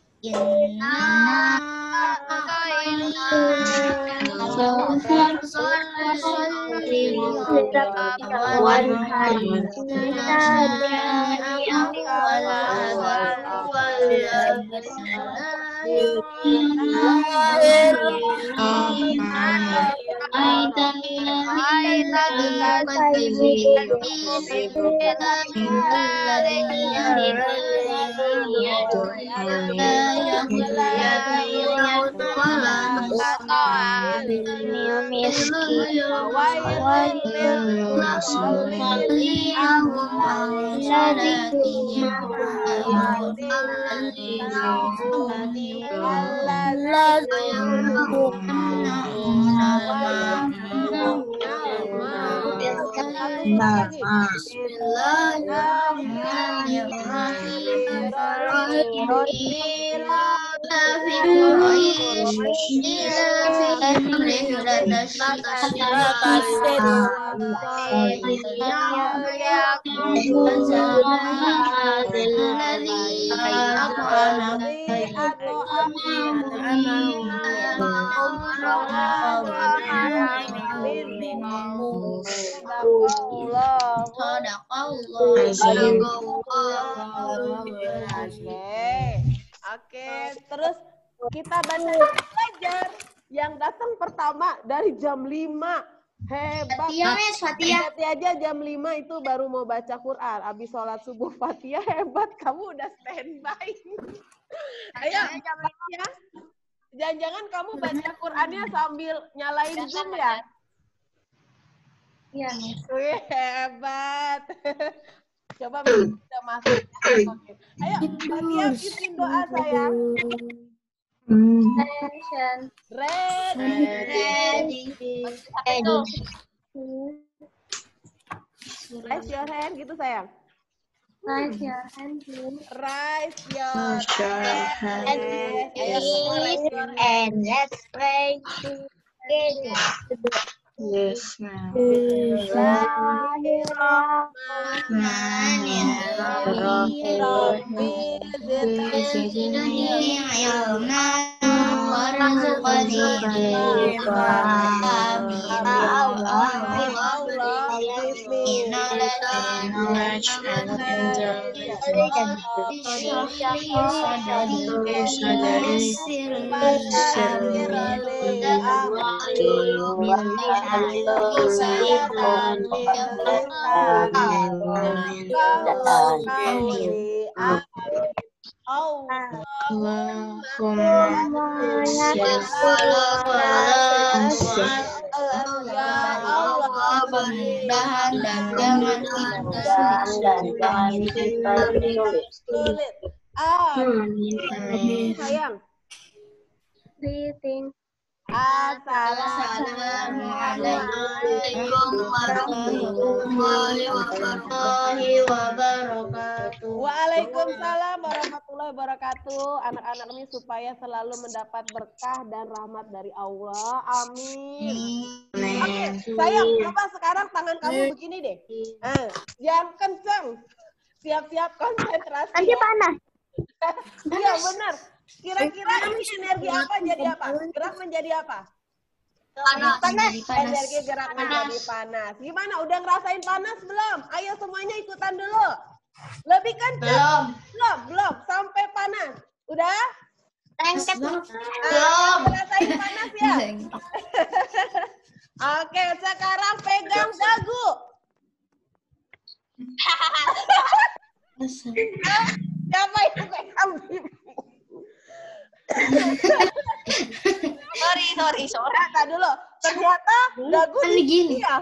Oke, terus kita belajar yang datang pertama dari jam 5. Hebat. Fatihah aja jam 5 itu baru mau baca Quran. Habis sholat subuh Fatihah, hebat. Kamu udah standby. Ayo, Fatihah. Jangan-jangan kamu baca Qurannya sambil nyalain Zoom ya? Iya, Miss. Wih, hebat. Coba kita masuk. Ayo, Fatihah pimpin doa sayang. Ready. Raise your hand gitu sayang. Raise your hand. Raise your hand. And let's pray together. Yes, ma'am. Mudah-mudahan dan jangan kita sulit. Sayang. Breathing. Assalamualaikum warahmatullahi wabarakatuh. Waalaikumsalam warahmatullahi wabarakatuh. Anak-anak ini supaya selalu mendapat berkah dan rahmat dari Allah. Amin. Oke, sayang, coba sekarang tangan kamu begini deh. Yang kenceng. Siap-siap konsentrasi. Nanti panas. Iya benar. Kira-kira ini energi apa jadi apa? Gerak menjadi apa? Panas. Energi gerak menjadi panas. Gimana? Udah ngerasain panas belum? Ayo semuanya ikutan dulu. Lebih kencang. Belum. Sampai panas. Udah? Belum. Ngerasain panas ya? Oke, sekarang pegang dagu. Siapa yang pegang pipi? Sorry. Kata dulu. Ternyata dagu di sini ya.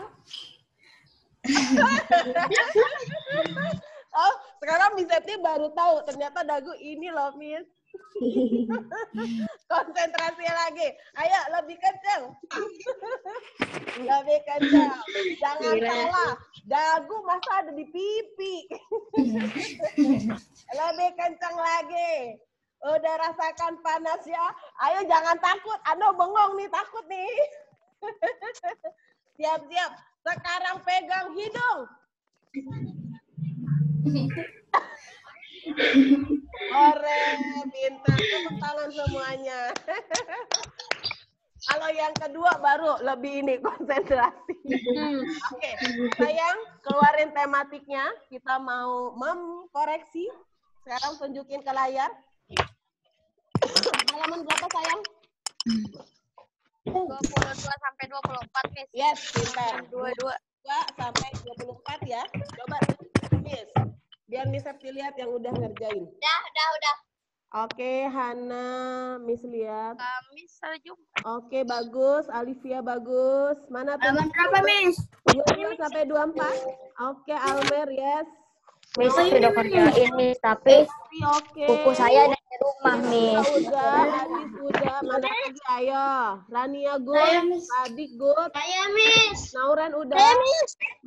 Oh, sekarang Miss Septi baru tahu ternyata dagu ini loh, Miss. Konsentrasi lagi. Ayo lebih kencang. Lebih kencang. Jangan salah. Dagu masa ada di pipi. Lebih kencang lagi. Udah rasakan panas ya. Ayo jangan takut. Ano bengong nih, takut nih. Siap-siap. Sekarang pegang hidung. Keren, pintar. Tepuk tangan semuanya. Kalau yang kedua baru lebih ini konsentrasi. Oke, sayang keluarin tematiknya. Kita mau mengkoreksi. Sekarang tunjukin ke layar. Halaman berapa sayang? 22 sampai 24, Miss. Yes, pintar. 22. 2 sampai 24 ya. Coba Miss. Biar Miss Septi lihat yang udah ngerjain. Udah. Oke, Hana, Miss lihat. Kamis sampai Jumat. Oke, bagus. Alivia bagus. Mana tuh? Halaman berapa, Miss? 22 sampai 24. Oke, Almer, yes. Miss sudah kerjain, Miss, tapi Oke. buku saya ada di rumah, Miss. Udah, Adis udah. Mana lagi? Ayo. Rania good. Adik good. Saya Miss. Nauren udah.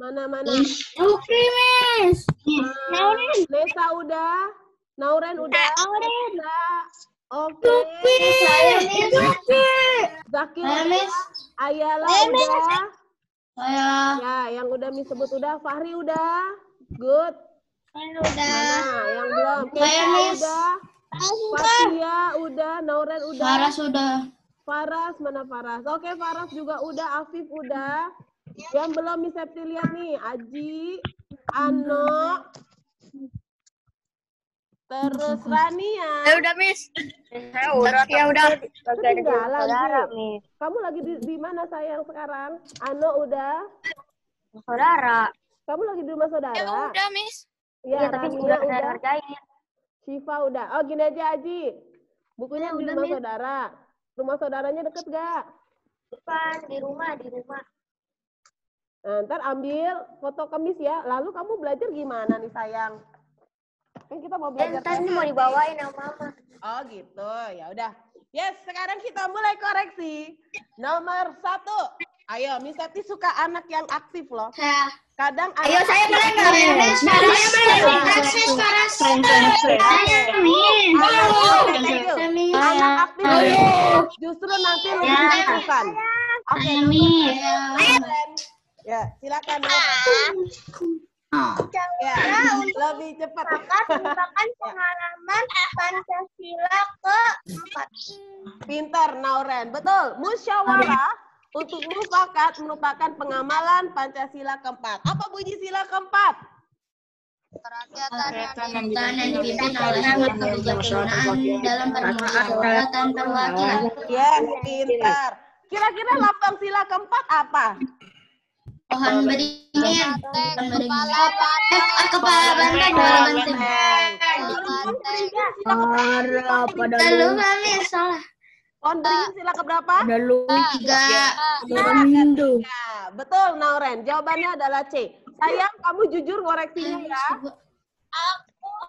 Mana? Oke, Miss. Nesa udah. Nauren udah. Udah. Oke. Saya Miss. Zakir Saya, udah. Miss. Ayala Saya, udah. Saya Ya, yang udah Miss sebut udah. Fahri udah. Good. udah. Mana? Yang belum. Saya, Keisha Miss. udah. Fatia udah. Nauren udah. sudah. Faras, mana Faras? Oke, Faras juga udah, Afif udah. Yang belum Miss Septi lihat nih, Aji, Ano, terus Rania. Udah, Miss. Ya udah. Ketinggalan, Ji. Kamu lagi di mana sayang sekarang? Ano udah. Saudara. Kamu lagi di rumah saudara? Udah, Miss. Ya, Tapi Rania udah udah. ngerjain. Syifa udah. Oh, gini aja, Aji. Bukunya di rumah saudara. Rumah saudaranya deket gak? Bukan, di rumah. Nah, ntar ambil foto kemis ya. Lalu kamu belajar gimana nih sayang? Kan kita mau belajar. Ntar ini mau dibawain sama Mama. Oh gitu, ya udah. Yes, sekarang kita mulai koreksi. Nomor 1. Ayo, Miss Septi suka anak yang aktif loh. Kadang Ayo, anak saya boleh nggak? anak aktif justru nanti lebih dibutuhkan. Oke, ya silakan. Ya, lebih cepat. Merupakan pengalaman Pancasila ke-4. Pintar, Nauren. Betul. Musyawarah untuk mufakat merupakan pengamalan Pancasila keempat. Apa bunyi sila keempat? Kerakyatan yang dipimpin oleh kebijaksanaan dalam permusyawaratan perwakilan. Yes, pintar. Kira-kira lambang sila keempat apa? Pohon beringin. Kepala banteng. Lalu kami salah. Pohon beringin sila keberapa? Tiga. Ya, betul, Nauren. Jawabannya adalah C. Sayang, kamu jujur koreksinya ya.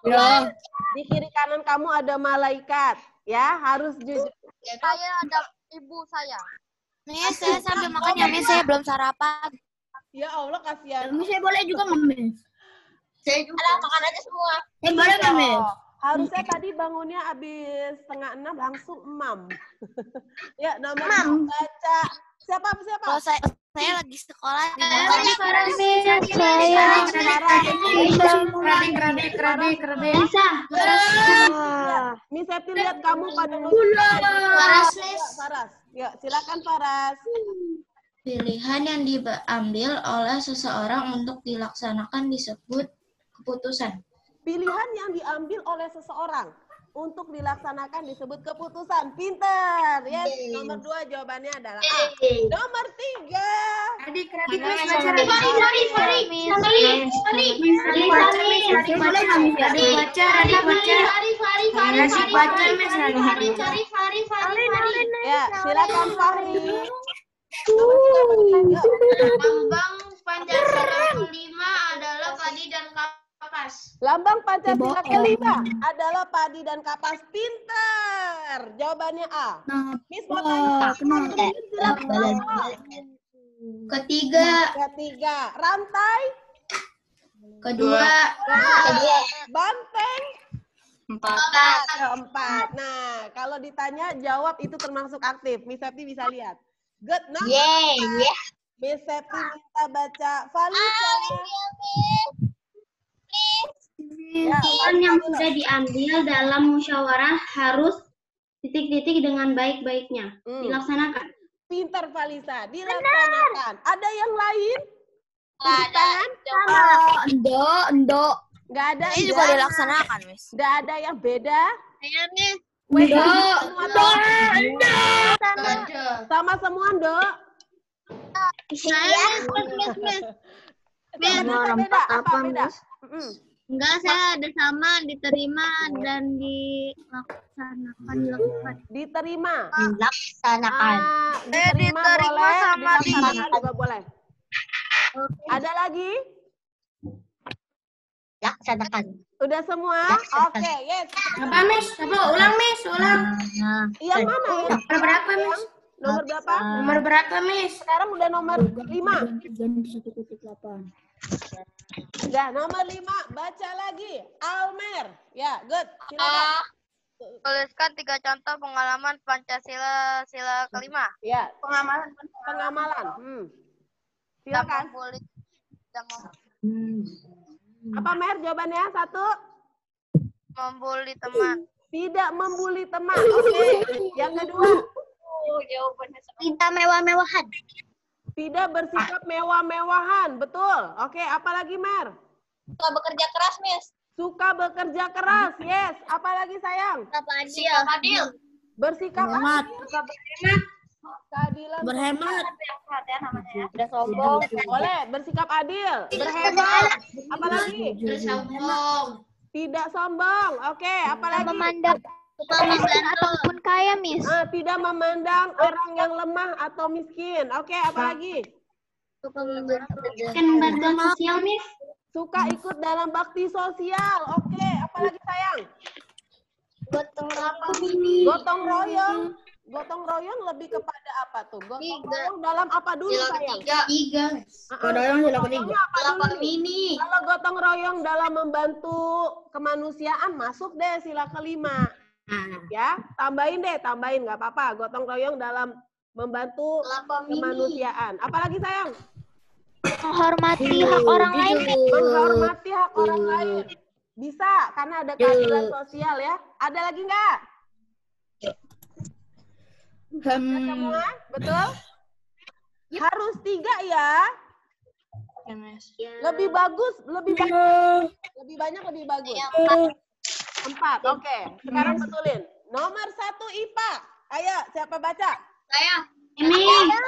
Ya. Di kiri kanan kamu ada malaikat. Ya, harus jujur. Saya ada ibu saya. Miss, saya sambil makan ya, Miss. Saya belum sarapan. Ya Allah, kasihan. Miss, saya boleh juga nggak, Miss? Saya juga. Ada makan aja semua. Boleh nggak, Miss? Harusnya tadi bangunnya habis 5:30 langsung emam. Ya, nomor baca. Siapa? Kalau saya lagi sekolah di Miss Septi lihat kamu pada Faras. Ya, silakan Faras. Pilihan yang diambil oleh seseorang untuk dilaksanakan disebut keputusan. Pilihan yang diambil oleh seseorang untuk dilaksanakan disebut keputusan. Pinter. Yes, nomor 2 jawabannya adalah A. Nomor 3. Ya, silakan Fahri. Lambang Pancasila kelima adalah padi dan kapas. Lambang Pancasila kelima adalah padi dan kapas. Pinter. Jawabannya A. Miss mau tanya. Ketiga. Rantai. Kedua. Banteng. Keempat. Nah, kalau ditanya jawab itu termasuk aktif. Miss Septi bisa lihat. Good. Nah, Miss Septi minta baca Falisa. Keputusan yang sudah diambil dalam musyawarah harus titik-titik dengan baik-baiknya dilaksanakan. Pinter Falisa, dilaksanakan. Ada yang lain? Ada. Endo. Nggak ada. Ini juga dilaksanakan, Miss. Nggak ada yang beda? Saya Miss. Sama semua, Dok. Saya Miss. Beda. Apa beda? Enggak, saya ada sama, diterima dan dilakukan. Diterima. Dilaksanakan. Diterima boleh, dilaksanakan juga boleh. Ada lagi? Laksanakan. Udah semua? Oke, yes. Apa, Miss? Ulang, Miss. Yang mana ya? Nomor berapa, Miss? Nomor berapa? Nomor berapa, Miss? Sekarang udah nomor 5. Ganti 1.8. Ya, nomor 5. Baca lagi. Almer. Ya, good. Silakan. Tuliskan 3 contoh pengalaman Pancasila sila kelima. Ya, pengamalan. Silakan. Apa Mer jawabannya? 1. Membuli teman. Tidak membuli teman. Oke. Yang kedua. Minta mewah-mewahan. Tidak bersikap mewah-mewahan. Betul. Oke, apalagi Mer? Suka bekerja keras, Miss. Suka bekerja keras. Yes. Apalagi sayang? Sikap adil. Bersikap Berhemat. keadilan. Berhemat. Tidak sombong. Boleh. Bersikap adil. Berhemat. Apalagi? Sombong. Tidak sombong. Oke, apalagi? Memandang ataupun kaya, Miss. Tidak memandang orang yang lemah atau miskin. Oke, apalagi? Lembaga sosial, Miss. Suka ikut dalam bakti sosial. Oke, apalagi sayang? Gotong royong. Gotong royong lebih kepada apa tuh? Gotong royong dalam apa dulu sayang? 3. Gotong royong sila ketiga. Mini. Kalau gotong royong dalam membantu kemanusiaan masuk deh sila kelima. Ya, tambahin nggak apa-apa. Gotong royong dalam membantu kemanusiaan. Apalagi sayang? Menghormati hak orang lain, Miss. Menghormati hak orang lain. Bisa, karena ada keadilan sosial ya. Ada lagi nggak? Semua, betul? Harus 3 ya. Lebih bagus, lebih banyak lebih bagus. 4, oke. Sekarang betulin. Nomor 1 IPA. Ayo, siapa baca? Saya. Ini. Yang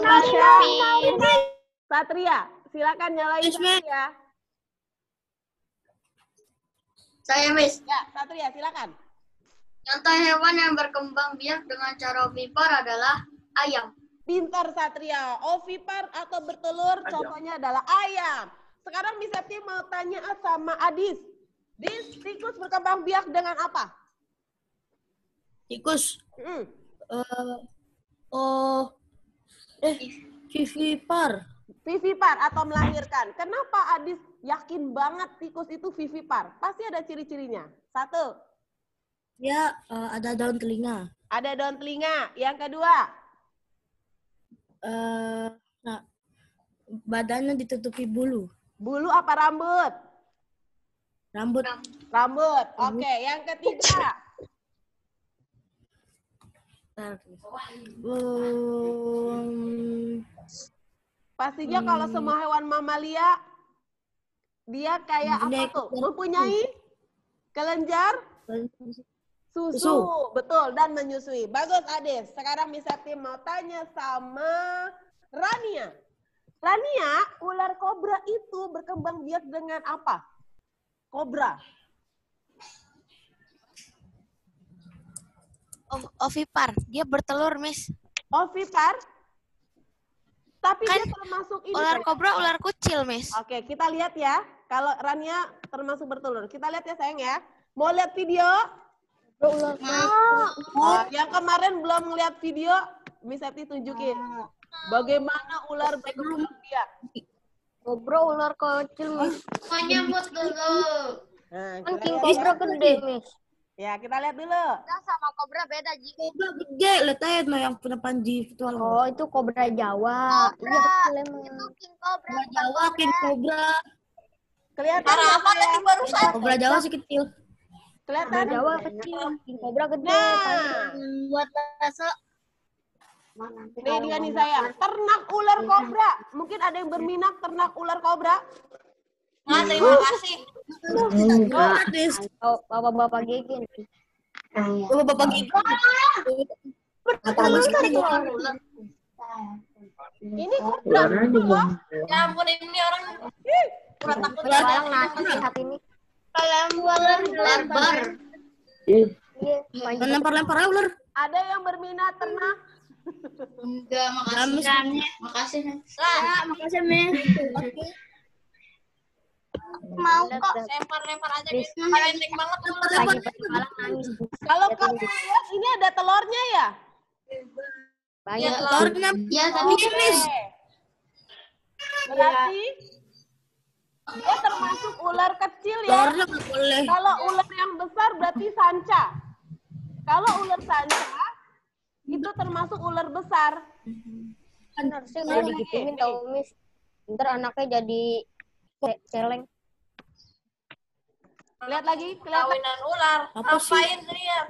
baca Satria. Silakan nyalain Satria. Saya, Miss. Ya, Satria, silakan. Contoh hewan yang berkembang biak dengan cara ovipar adalah ayam. Pintar Satria. Ovipar atau bertelur, contohnya adalah ayam. Sekarang Miss Septi mau tanya sama Adis. Tikus berkembang biak dengan apa? Tikus. Hmm. Vivipar. Vivipar atau melahirkan. Kenapa Adis yakin banget tikus itu vivipar? Pasti ada ciri-cirinya. 1. Ya, ada daun telinga. Ada daun telinga. Yang kedua. Nah, badannya ditutupi bulu. Bulu apa rambut? Rambut. Rambut. Oke, yang ketiga. Pastinya kalau semua hewan mamalia, dia kayak apa tuh? Mempunyai kelenjar susu. Betul, dan menyusui. Bagus, Adis. Sekarang Miss Septi mau tanya sama Rania. Rania, ular kobra itu berkembang biak dengan apa? Kobra. Ovipar, dia bertelur, Miss. Ovipar? Tapi Kan dia termasuk ini. Ular kan? kobra, ular kucil, Miss. Oke, kita lihat ya. Kalau Rania termasuk bertelur. Kita lihat ya, sayang ya. Mau lihat video? Yang kemarin belum ngeliat video, Miss Septi tunjukin. Bagaimana ular berkembang biak. Kobra ular kecil, Miss. Pokoknya buat dulu. Nah, Kan kita king lihat kobra ya. gede, Miss. Ya, kita lihat dulu. Kita sama kobra beda, Ji. Kobra gede, lihat aja no yang punya panji virtual. Oh, itu kobra Jawa. Iya, betul emang. Itu king kobra. Kobra Jawa, king kobra. Kelihatan Cara nggak, apa tadi sayang? barusan? Kobra Jawa sih kecil. Kelihatan? Kobra Jawa kecil, king kobra gede. Nah, Buat rasa. ini dia nih sayang. Ternak ular kobra. Mungkin ada yang berminat ternak ular kobra? Nah, terima kasih. Gratis. Oh, bapak-bapak gigi. Bapak gigi. Ini kobra. Loh. Ya ampun, ini orang kurang takut. Barang nasi saat ini. Lebar. Iya, Lempar-lempar aja ular. Ada yang berminat ternak? Enggak, makasih. Makasih. Lah, Makasih, Miss. mau kok lempar-lempar aja gitu. Paling banget tuh. lagi malam nangis. Kalau kamu lihat ini ada telurnya ya? Banyak. Telurnya. Ya, tapi Miss. Berarti dia termasuk ular kecil ya? Telurnya nggak boleh. Kalau ular yang besar berarti sanca. Kalau ular sanca itu termasuk ular besar. Kan harusnya nggak digituin tau, Miss. Ntar anaknya jadi celeng. Lihat lagi, kelihatan. kawinan ular. Apa sih? Ngapain dia?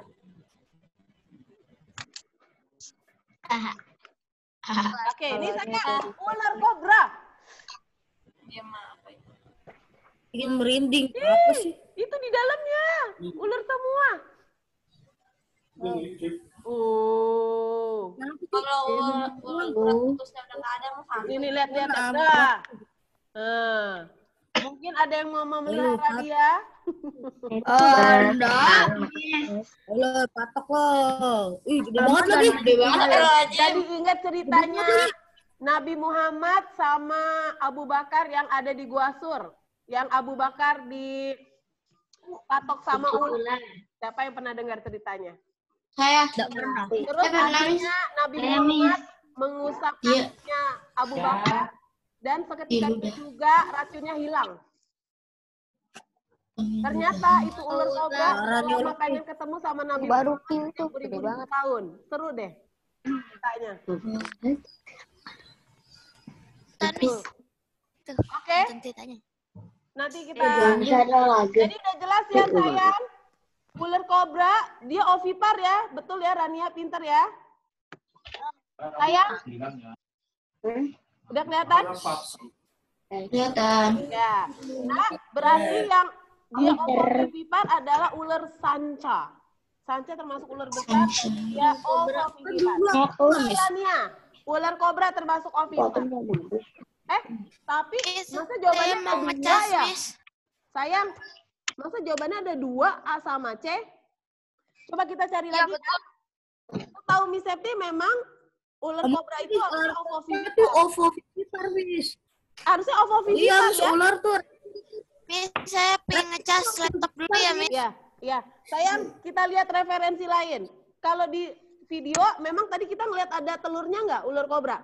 Oke, ini saya ular kobra. Dia mah apa itu? Bikin merinding. Apa sih? Itu di dalamnya. Ular semua. Kalau ular putusnya udah nggak ada mau sama. Ini lihat. Nah. Mungkin ada yang mau memelihara dia. Enggak. Ular patok loh. Ih, gede banget lagi. Gede banget loh aja. Jadi ingat ceritanya Nabi Muhammad sama Abu Bakar yang ada di Gua Sur. Yang Abu Bakar dipatok sama ular. Siapa yang pernah dengar ceritanya? Saya Terus akhirnya Nabi Muhammad mengusap kakinya Abu Bakar. Dan seketika itu juga racunnya hilang. Ternyata itu ular kobra lama pengen ketemu sama Nabi Baru Muhammad pintu, yang gede beribu-ribu banget. tahun. Seru deh ceritanya. Miss. Tuh, Oke, nonton ceritanya. nanti kita... Jadi udah jelas ya sayang. Ular kobra, dia ovipar ya. Betul ya, Rania pinter ya. Sayang? Udah kelihatan? kelihatan. Ya. Nah, berarti yang dia ovipar adalah ular sanca. Sanca termasuk ular besar. Dia ovipar. Rania, ular kobra termasuk ovipar. Tapi masa jawabannya Saya mau ada ngecas, dua ya? Miss. Sayang, masa jawabannya ada 2, A sama C? Coba kita cari Iya, lagi. betul. Tahu Miss Septi memang ular kobra itu harusnya Itu ovovivipar. ovovivipar, Miss. Harusnya Iya, ovovivipar Miss, ya. ular tuh Miss, saya pengen ngecas laptop dulu ya, Miss. Iya, iya. Sayang, kita lihat referensi lain. Kalau di video, memang tadi kita ngeliat ada telurnya nggak, ular kobra?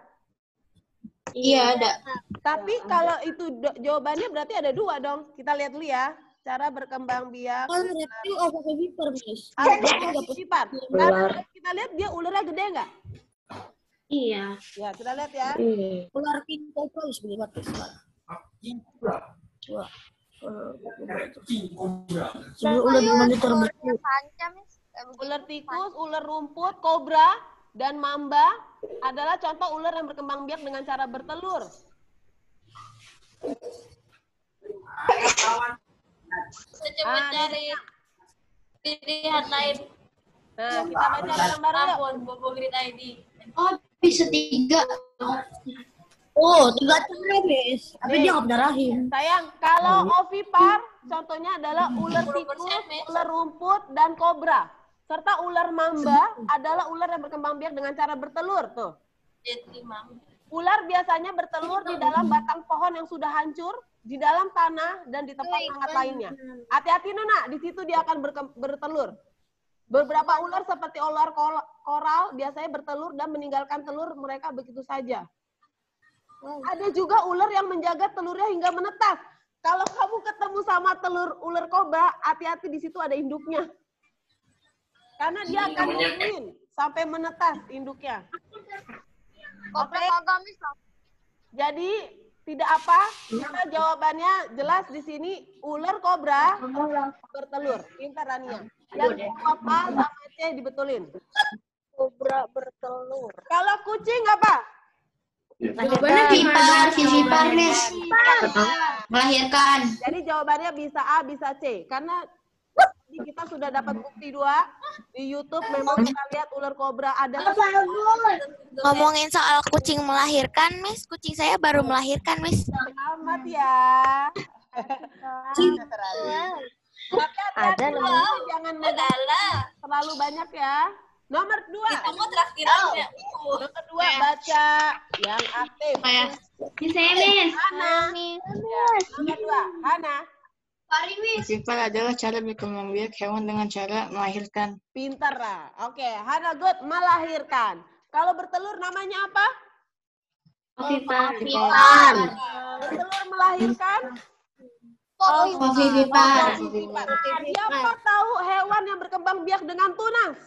Iya, ada. Tapi kalau itu jawabannya berarti ada 2 dong. Kita lihat dulu ya. Cara berkembang biak. Kan reptil apa vipar, Miss? Sifat. Karena kita lihat dia ularnya gede nggak? Iya. Ya, kita lihat ya. Ular king cobra sebenarnya. Coba. Ular monitor betul. Panca, Miss. Ular tikus, ular rumput, kobra, dan mamba adalah contoh ular yang berkembang biak dengan cara bertelur. Coba cari pilihan lain. Nah, kita baca gambar yuk. Bobo Grid ID. Oh, bisa 3. Oh, 3 cara, Miss. Tapi dia nggak pernah rahim. Sayang, kalau ovipar contohnya adalah ular tikus, ular rumput, dan kobra. Serta ular mamba adalah ular yang berkembang biak dengan cara bertelur. Tuh. Ular biasanya bertelur di dalam batang pohon yang sudah hancur, di dalam tanah, dan di tempat hangat lainnya. Hati-hati, Nona, di situ dia akan bertelur. Beberapa ular seperti ular koral biasanya bertelur dan meninggalkan telur mereka begitu saja. Ada juga ular yang menjaga telurnya hingga menetas. Kalau kamu ketemu sama telur ular kobra, hati-hati di situ ada induknya. Karena dia akan nungguin sampai menetas induknya. Oke. Jadi tidak apa, kita jawabannya jelas di sini ular kobra bertelur. Pintar Rania. Yang jawab A sama C dibetulin. Kobra bertelur. Kalau kucing apa? Vivipar, Miss. Melahirkan. Jadi jawabannya bisa A, bisa C. Karena kita sudah dapat bukti 2 di YouTube. Memang kita lihat ular kobra ada. Ngomongin soal kucing melahirkan, Miss. Kucing saya baru melahirkan, Miss. Selamat ya. Ada namanya. Jangan terlalu banyak ya. Nomor 2. Kamu traktirannya. Nomor 2 baca yang aktif. Ini saya, Miss. Hana. Ya, nomor 2. Hana. Vivipar adalah cara berkembang biak hewan dengan cara melahirkan. Pintar lah. Oke, Hana good. Melahirkan. Kalau bertelur namanya apa? Vivipar. Bertelur melahirkan? Vivipar. Siapa tahu hewan yang berkembang biak dengan tunas?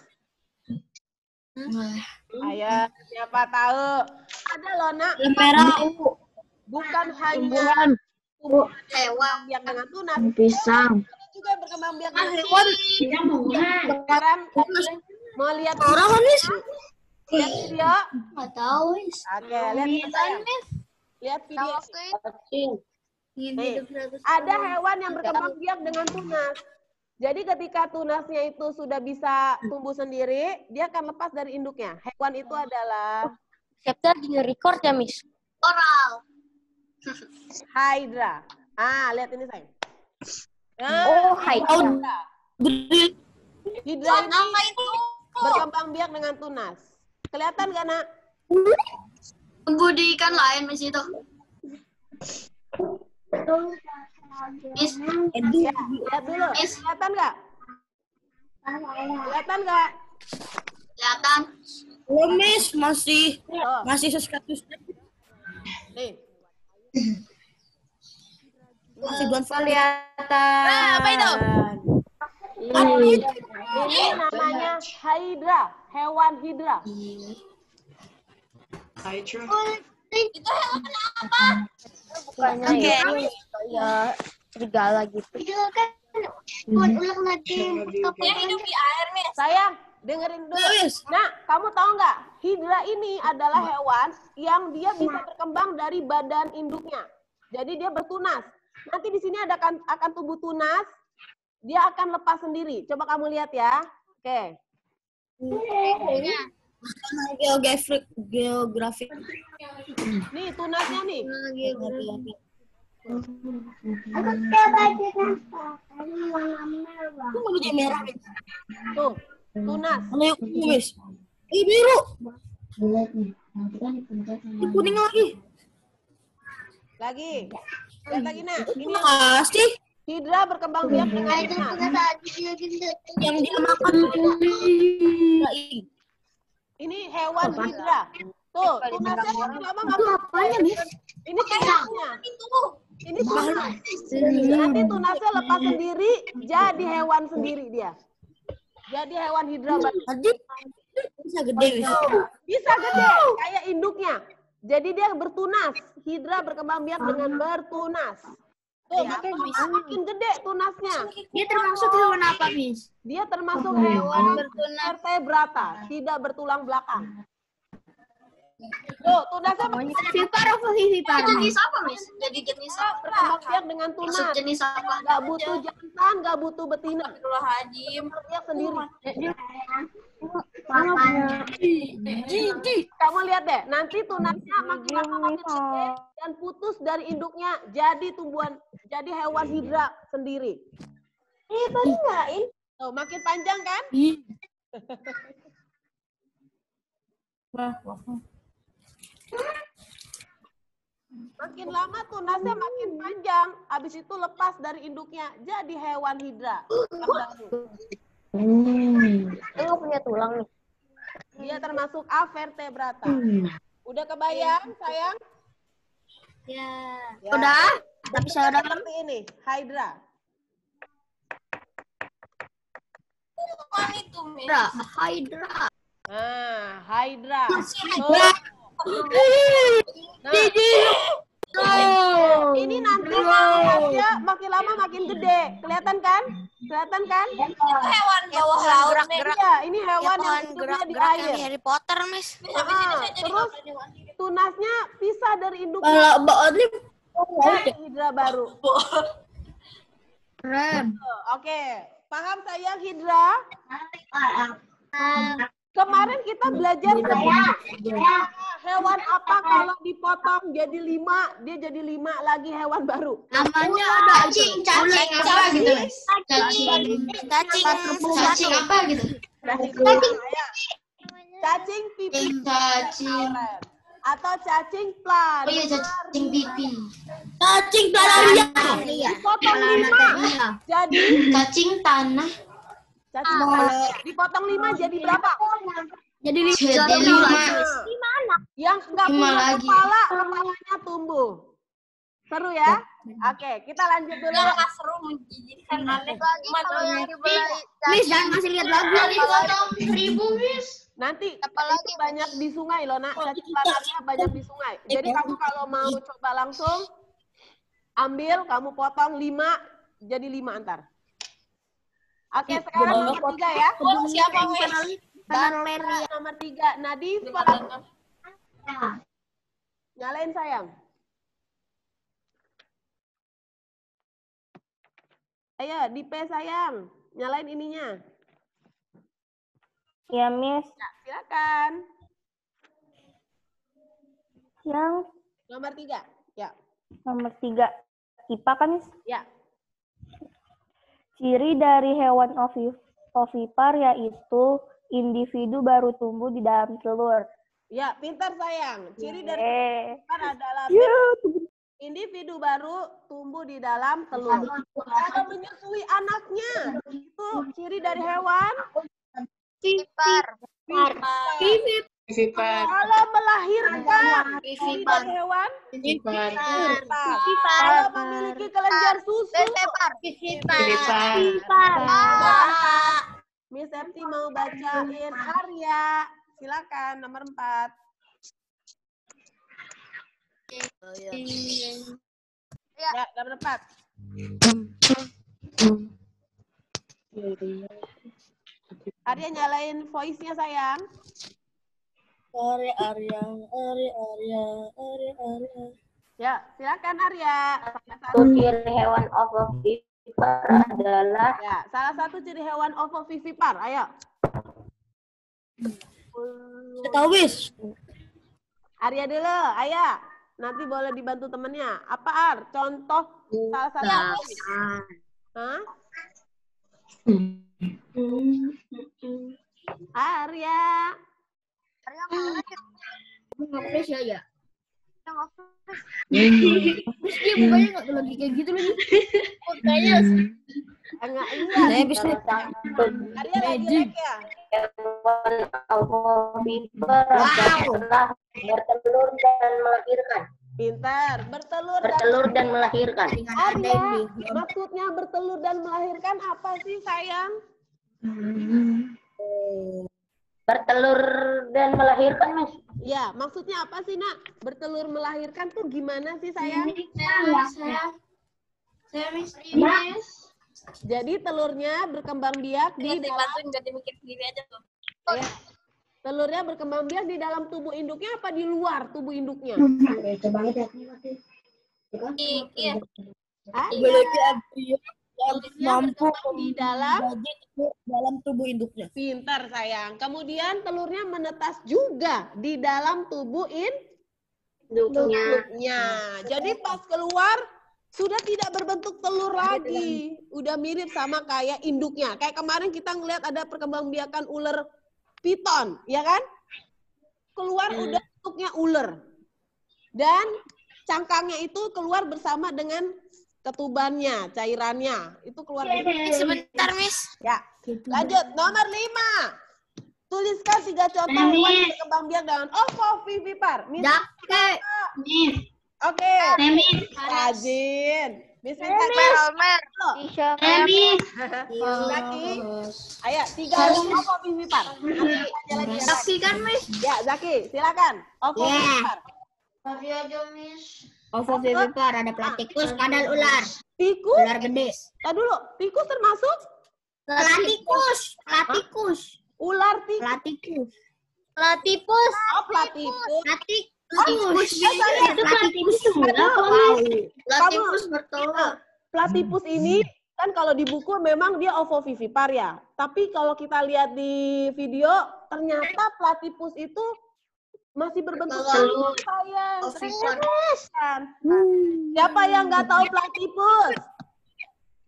Ayo, siapa tahu? Ada loh, Nak. Bukan hanya hewan biak dengan tunas. Pisang. Ada juga yang berkembang biak dengan tunas. Sekarang mau lihat Orang, Miss. lihat video? Nggak tahu, Miss. Oke, lihat video sayang. Lihat video. Nih, ada hewan yang berkembang biak dengan tunas. Jadi ketika tunasnya itu sudah bisa tumbuh sendiri, dia akan lepas dari induknya. Hewan itu adalah Kita lagi nge-record ya, Miss? Oral. Hydra. Ah, lihat ini sayang. Oh, Hydra. Hydra ini Apa itu? berkembang biak dengan tunas. Kelihatan gak, Nak? Tumbuh di ikan lain, Miss itu. Miss, Ya, lihat dulu. Kelihatan nggak? Kelihatan nggak? kelihatan. Oh, Miss, masih Oh, status. nih. Masih belum Kelihatan. Apa itu? Ini namanya Hydra, hewan Hydra. Itu hewan apa? Bukannya Oke. ya serigala gitu. Buat ulang lagi. Dia hidup di air, Miss. Sayang, dengerin dulu. Nah, kamu tahu nggak? Hydra ini adalah hewan yang dia bisa berkembang dari badan induknya. Jadi dia bertunas. Nanti di sini akan tumbuh tunas. Dia akan lepas sendiri. Coba kamu lihat ya. Oke. Geografik. Nih tunasnya nih. Itu baju merah. Tuh, tunas. Mana yuk, Miss? Ini biru. Ini kuning lagi. Lagi. Lihat lagi, Nak. Ini Makasih. Hidra berkembang biak dengan tunas. Yang dia makan. Ini hewan hidra. Tuh, tunasnya makin lama makin Apanya, Miss? ini tunasnya. Ini tunas. Nanti tunasnya lepas sendiri, jadi hewan sendiri dia. Jadi hewan hidra baru. Tadi bisa gede, Miss. Bisa gede, kayak induknya. Jadi dia bertunas. Hidra berkembang biak dengan bertunas. Tuh, makin gede tunasnya. Dia termasuk hewan apa, Miss? Dia termasuk hewan vertebrata, tidak bertulang belakang. Tuh, tunasnya makin Vivipar apa vivipar? Jenis apa, Miss? Jadi jenis apa? berkembang biak dengan tunas. Jenis apa? Gak butuh jantan, gak butuh betina. Astagfirullahaladzim. Biak sendiri. Jijik. Kamu lihat deh, nanti tunasnya makin lama makin gede dan putus dari induknya jadi tumbuhan, jadi hewan hidra sendiri. Baru ngain. Tuh, makin panjang kan? Makin lama tunasnya makin panjang, habis itu lepas dari induknya jadi hewan hidra. Lu punya tulang nih. Dia termasuk avertebrata. Udah kebayang, sayang? Ya. Ya. Udah, tapi saya udah Seperti ini, hydra. Bukan itu, Miss. Hydra. Nah, hydra. Hydra. Nah, ini nanti tunasnya makin lama makin gede. Kelihatan kan? Kelihatan kan? Itu hewan bawah laut, Miss. Iya, ini hewan yang Hewan hidupnya di gerak-gerak yang air. di Harry Potter, Miss. Terus tunasnya pisah dari induknya. Kalau Baodli Jadi hidra baru. keren. Oke, paham sayang hidra? Kemarin kita belajar hewan apa kalau dipotong jadi 5, dia jadi 5 lagi hewan baru. Namanya ada Cacing apa gitu, Miss? Cacing apa gitu? Cacing pipi Cacing. atau cacing plant. Oh iya, cacing pipi. cacing planaria. Dipotong 5 jadi Cacing tanah. cacing plant. Dipotong 5 jadi berapa? Jadi Jadi 5. Yang nggak Lima punya lagi. kepala, kepalanya tumbuh. Seru ya? Oke, kita lanjut dulu. Nggak seru, menjijikkan aneh. Lagi kalau yang dibeli Miss jangan masih lihat lagu. Dipotong 1000, Miss. Nanti Apalagi, itu banyak di sungai loh, nak. Cacing planaria banyak di sungai. Jadi kamu kalau mau coba langsung ambil, kamu potong 5 jadi 5 antar. Oke, sekarang nomor 3 ya. Siapa, Miss? Nomor 3, Nadif. Nyalain sayang. Ayo, di P sayang. Nyalain ininya. Ya, Miss. Ya, silakan. Yang Nomor 3. Ya. nomor 3. IPA kan, Miss? Ya. Ciri dari hewan ovipar yaitu individu baru tumbuh di dalam telur. Ya, pintar sayang. Ciri dari Eh. ovipar adalah Ya, individu baru tumbuh di dalam telur. Kalau menyusui anaknya, itu ciri dari hewan. Vivipar. Vivipar. Kalau melahirkan, ciri dari hewan. Vivipar. Kalau memiliki kelenjar susu. Vivipar. Miss Septi mau bacain Arya. Silakan, nomor 4. Ya, nomor 4. Arya nyalain voice-nya sayang. Arya. Ya, silakan Arya. satu ciri hewan ovipar adalah Ya, salah satu ciri hewan ovovivipar. Ayo. Saya tahu, Miss. Arya dulu, ayo. Nanti boleh dibantu temennya. Apa Ar? Contoh salah satu. Hah? Arya. Ngapres ya? Terus dia mukanya nggak lagi kayak gitu lagi. Mukanya Enggak saya iya. bisa Arya lagi like ya. Hewan ovovivipar adalah bertelur dan melahirkan. Pintar. Bertelur Dan melahirkan. Arya, maksudnya bertelur dan melahirkan apa sih sayang? Bertelur dan melahirkan, Mas. Ya, maksudnya apa sih nak? Bertelur melahirkan tuh gimana sih sayang? Jadi telurnya berkembang biak di dalam ya, telurnya berkembang biak di dalam tubuh induknya apa di luar tubuh induknya? Iya. Ah, mampu di dalam tubuh induknya. pintar sayang. Kemudian telurnya menetas juga di dalam tubuh induknya. Jadi pas keluar sudah tidak berbentuk telur lagi. Udah mirip sama kayak induknya. Kayak kemarin kita ngelihat ada perkembangbiakan ular piton, ya kan? Keluar udah bentuknya ular. Dan cangkangnya itu keluar bersama dengan ketubannya, cairannya. Itu keluar. Sebentar, Miss. Ya, lanjut. Nomor 5. Tuliskan 3 contoh hewan yang berkembang biak dengan ovovivipar. Oke. Rajin. Miss Elmer. Zaki. Ayo, 3 ovovivipar. Zaki kan, Miss? Ya, Zaki, silakan. Ovovivipar. Ovovivipar ada platypus, kadal ular. Tikus? Ular gede. Tadi dulu, tikus termasuk? Platypus. Ular tikus. Platypus. Oh, platipus. Platypus bertelur. Platipus ini kan kalau di buku memang dia ovovivipar ya. Tapi kalau kita lihat di video, ternyata platipus itu masih berbentuk telur. Sayang, serius kan? Siapa yang nggak tahu platipus?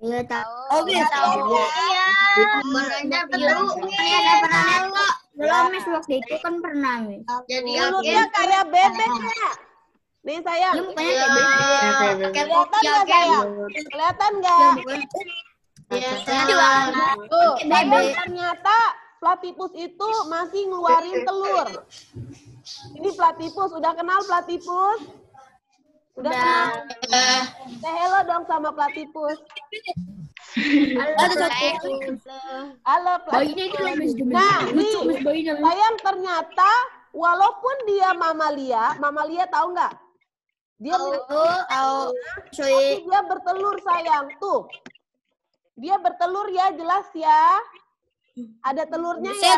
Iya tahu. Oke, tahu. Iya. Warnanya biru. Ini ada pernah lihat kok. Belum, Miss, waktu itu kan pernah, Miss. Jadi Mulutnya kayak bebek ya. Nih sayang. Dia mukanya kayak bebek. Kelihatan nggak sayang? Kelihatan nggak? Tuh, sayang, ternyata platipus itu masih ngeluarin telur. Ini platipus, udah kenal platipus? Udah kenal? Say hello dong sama platipus. Halo platipus. Nah, nih, sayang ternyata walaupun dia mamalia tahu nggak? Dia Tahu. tapi dia bertelur sayang tuh. Dia bertelur ya, jelas ya. Ada telurnya ya.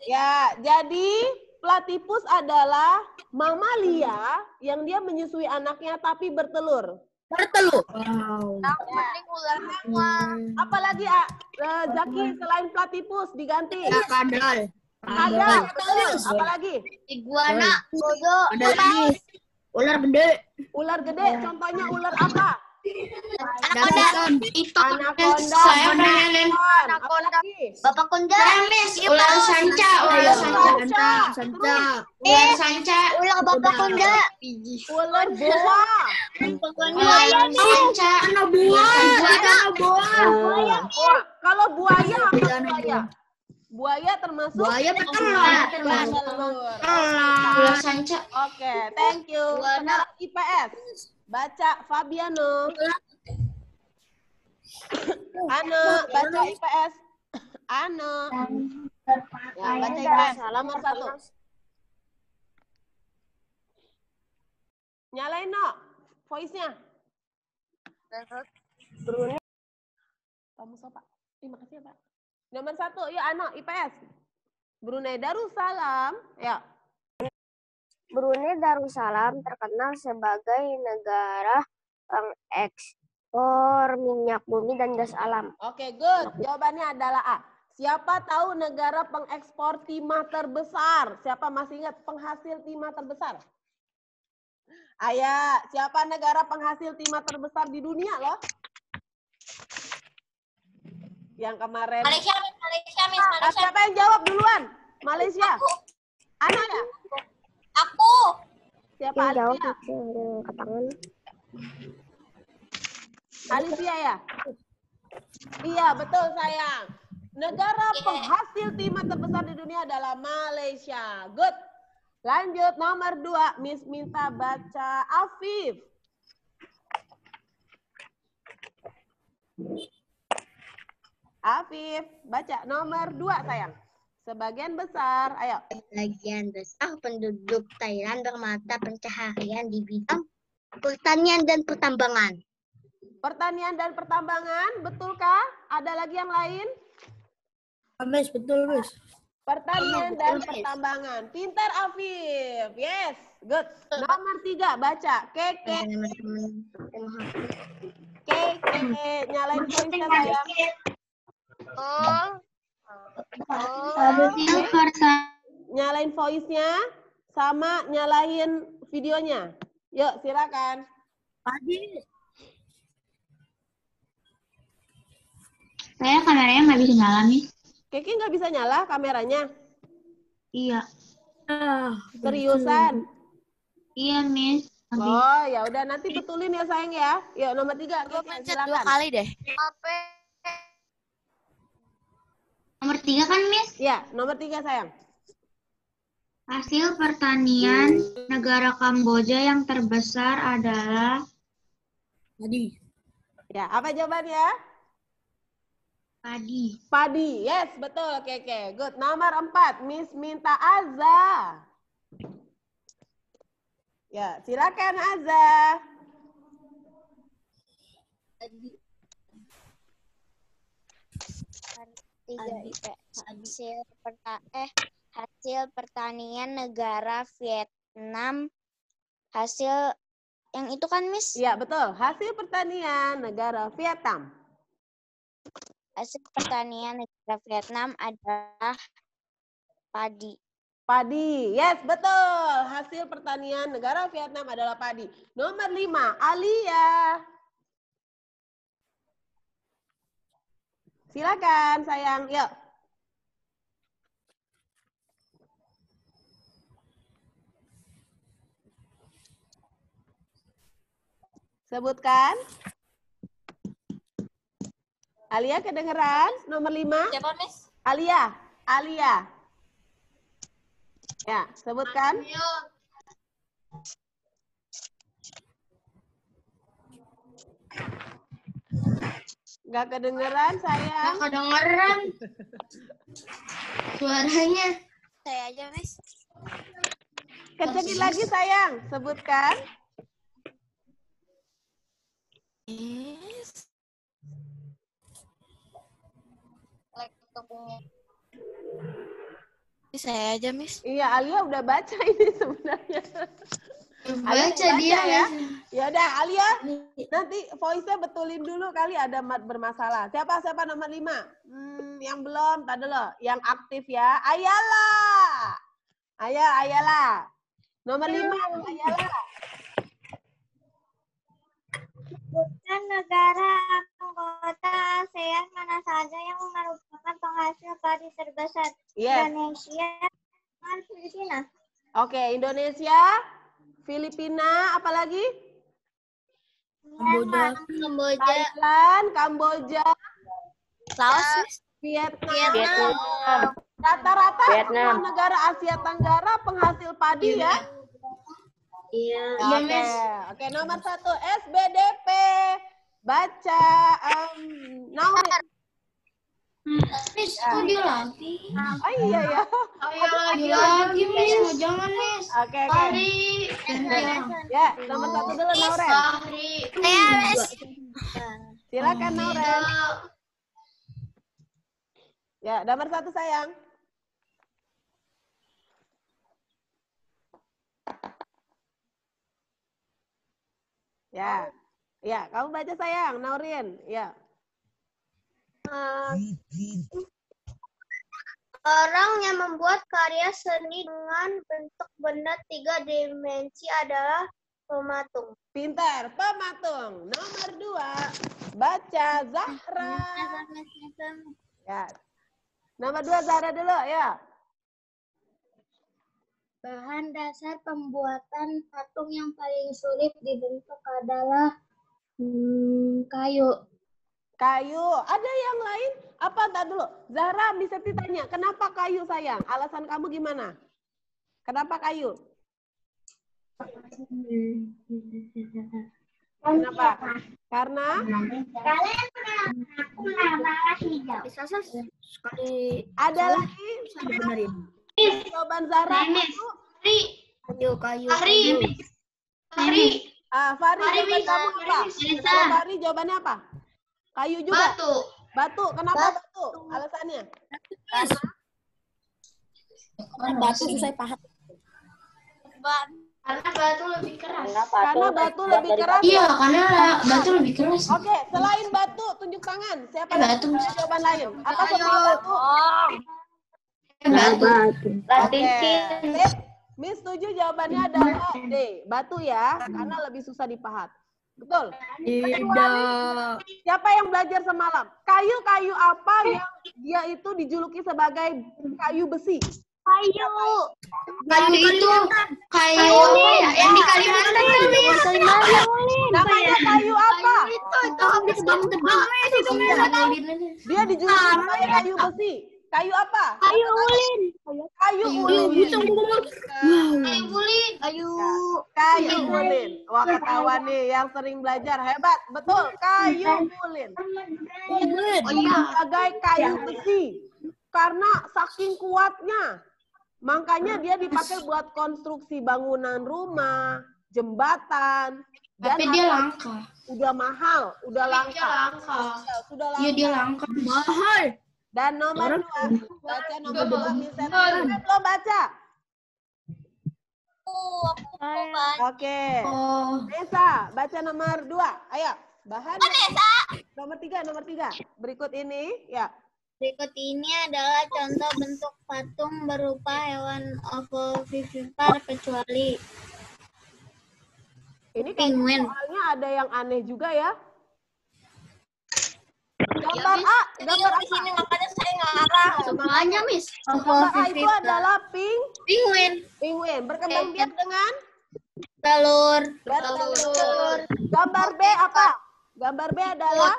Ya, jadi platipus adalah mamalia yang dia menyusui anaknya tapi bertelur. Yang penting ular bawang. Apalagi Zaki selain platipus diganti. Kadal. Ada. Apalagi? iguana, Ada lagi. Ular gede. Ular gede. Contohnya ular apa? anaconda, Saya pengen apalagi? bapak konda, Ular sanca, ular sanca. ular bapak konda, Ular boa. buaya Sanca. Buaya. Kalau buaya apa buaya? Buaya termasuk? Buaya bertelur. Ular sanca. Oke, thank you. Sekarang IPS. Baca Fabiano. Ano, baca IPS. Ano. Ya, baca IPS. Nomor 1. Nyalain, no. Voice-nya. Brunei. Kamu so, Pak. Terima kasih ya, Pak. Nomor 1, ya Ano, IPS. Brunei Darussalam. Ya. Brunei Darussalam terkenal sebagai negara pengekspor minyak bumi dan gas alam. Oke, good. Jawabannya adalah A. Siapa tahu negara pengekspor timah terbesar? Siapa masih ingat penghasil timah terbesar? Ayah, siapa negara penghasil timah terbesar di dunia loh? Yang kemarin. Malaysia, Miss. Siapa yang jawab duluan? Malaysia. Anak ya? Aku. Siapa Yang jauh Alicia? sih, yang angkat tangan. Alicia ya? Iya, betul sayang. Negara penghasil timah terbesar di dunia adalah Malaysia. Good. Lanjut nomor 2, Miss minta baca Afif. Afif, baca nomor 2 sayang. Sebagian besar, ayo. Sebagian besar penduduk Thailand bermata pencaharian di bidang pertanian dan pertambangan. Pertanian dan pertambangan, betulkah? Ada lagi yang lain? Miss, betul, Miss. Pertanian dan pertambangan. Pintar Afif. Yes, good. Nomor 3, baca. Keke. Keke, nyalain voice-nya sayang. Nyalain voice-nya sama nyalain videonya. Yuk, silakan. Saya kameranya nggak bisa nyala nih. Keke nggak bisa nyala kameranya? Iya. Seriusan? Iya, Miss. Oh, ya udah nanti betulin ya sayang ya. Yuk, nomor 3, Gue Keke, pencet 2 silakan. kali deh. Nomor 3 kan, Miss? Ya, nomor 3 sayang. Hasil pertanian negara Kamboja yang terbesar adalah Ya, apa jawabannya? padi. Padi. Yes, betul Keke. Good. Nomor 4, Miss minta Azza. Ya, silakan Azza. Hasil pertanian negara Vietnam. Hasil yang itu kan, Miss? Iya, betul. Hasil pertanian negara Vietnam. Hasil pertanian negara Vietnam adalah padi. Padi. Yes, betul. Hasil pertanian negara Vietnam adalah padi. Nomor 5, Alia. Silakan, sayang. Yuk. Sebutkan. Alia kedengeran? Nomor 5. Siapa, Miss? Alia. Alia. Ya, sebutkan. Nggak kedengeran, sayang. Nggak kedengeran suaranya. Saya aja, Miss. Kencengin lagi, sayang. Sebutkan. Yes. Ini saya aja, Miss. Iya, Alia udah baca ini sebenarnya. Alia Baca udah dia, ya. Miss. Ya udah, Alia, nanti voice-nya betulin dulu kali ada bermasalah. Siapa nomor 5? Yang belum, tadi dulu. Yang aktif ya. Ayala. Ayala. Nomor 5, Ayala. Bukan negara anggota ASEAN mana saja yang merupakan penghasil padi terbesar? Yes. Indonesia dan Filipina. Oke, Indonesia, Filipina, apalagi? Kamboja. Thailand, Kamboja, Laos, Miss. Vietnam. Rata-rata semua negara Asia Tenggara penghasil padi ya. Iya. Oke, nomor 1 SBDP. Baca Naurin. Miss, kok dia lagi? Oh iya ya. Dia lagi, Miss. Jangan, Miss. Oke. Ya, nomor 1 dulu Nauren. Saya, Miss. Silakan Nauren. Ya, nomor 1 sayang. Ya, kamu baca sayang, Naurin. Ya. Orang yang membuat karya seni dengan bentuk benda 3 dimensi adalah pematung. Pintar, pematung. Nomor 2, baca Zahra. Ya. Nomor 2 Zahra dulu, ya. Bahan dasar pembuatan patung yang paling sulit dibentuk adalah kayu. Kayu. Ada yang lain? Apa? Entar dulu. Zahra bisa ditanya, kenapa kayu sayang? Alasan kamu gimana? Kenapa kayu? Kenapa? Karena? Bisa sekali. Ada lagi? Jawaban Zahra itu? Kayu. Fahri. Fahri, jawaban bisa. kamu apa? Kalau Fahri jawabannya apa? Kayu juga? Batu. Kenapa batu? Alasannya? Batu susah pahat. Karena batu lebih keras. Karena batu lebih keras. Iya, karena batu lebih keras. Oke, selain batu, tunjuk tangan. Siapa yang punya jawaban lain? Apa semua batu? Batu. Oke. Miss setuju jawabannya adalah D. Batu ya, karena lebih susah dipahat. Betul? Tidak. Siapa yang belajar semalam? Kayu-kayu apa yang dia itu dijuluki sebagai kayu besi? Kayu itu kayu yang di Kalimantan Namanya kayu apa? Dia dijuluki sebagai kayu besi. Kayu apa? Kayu ulin. Kayu ulin. Kayu ulin. Wah, ketahuan nih yang sering belajar. Hebat. Betul. Kayu ulin. Sebagai kayu besi. Karena saking kuatnya. Makanya dia dipakai buat konstruksi bangunan rumah, jembatan. Tapi dia langka. Udah mahal. Udah langka. Sudah langka. Iya, dia langka. Mahal. Dan nomor 2, baca nomor 2, misalnya lo baca. Oke. Nesa, baca nomor 2. Ayo, bahan. Nomor 3. Berikut ini, ya. Berikut ini adalah contoh bentuk patung berupa hewan ovovivipar kecuali Ini kan soalnya ada yang aneh juga ya. Gambar A, gambar Di sini makanya saya ngarah. semuanya, Miss. Gambar A itu adalah Penguin. penguin. Berkembang biak dengan Telur. Gambar B apa? Gambar B adalah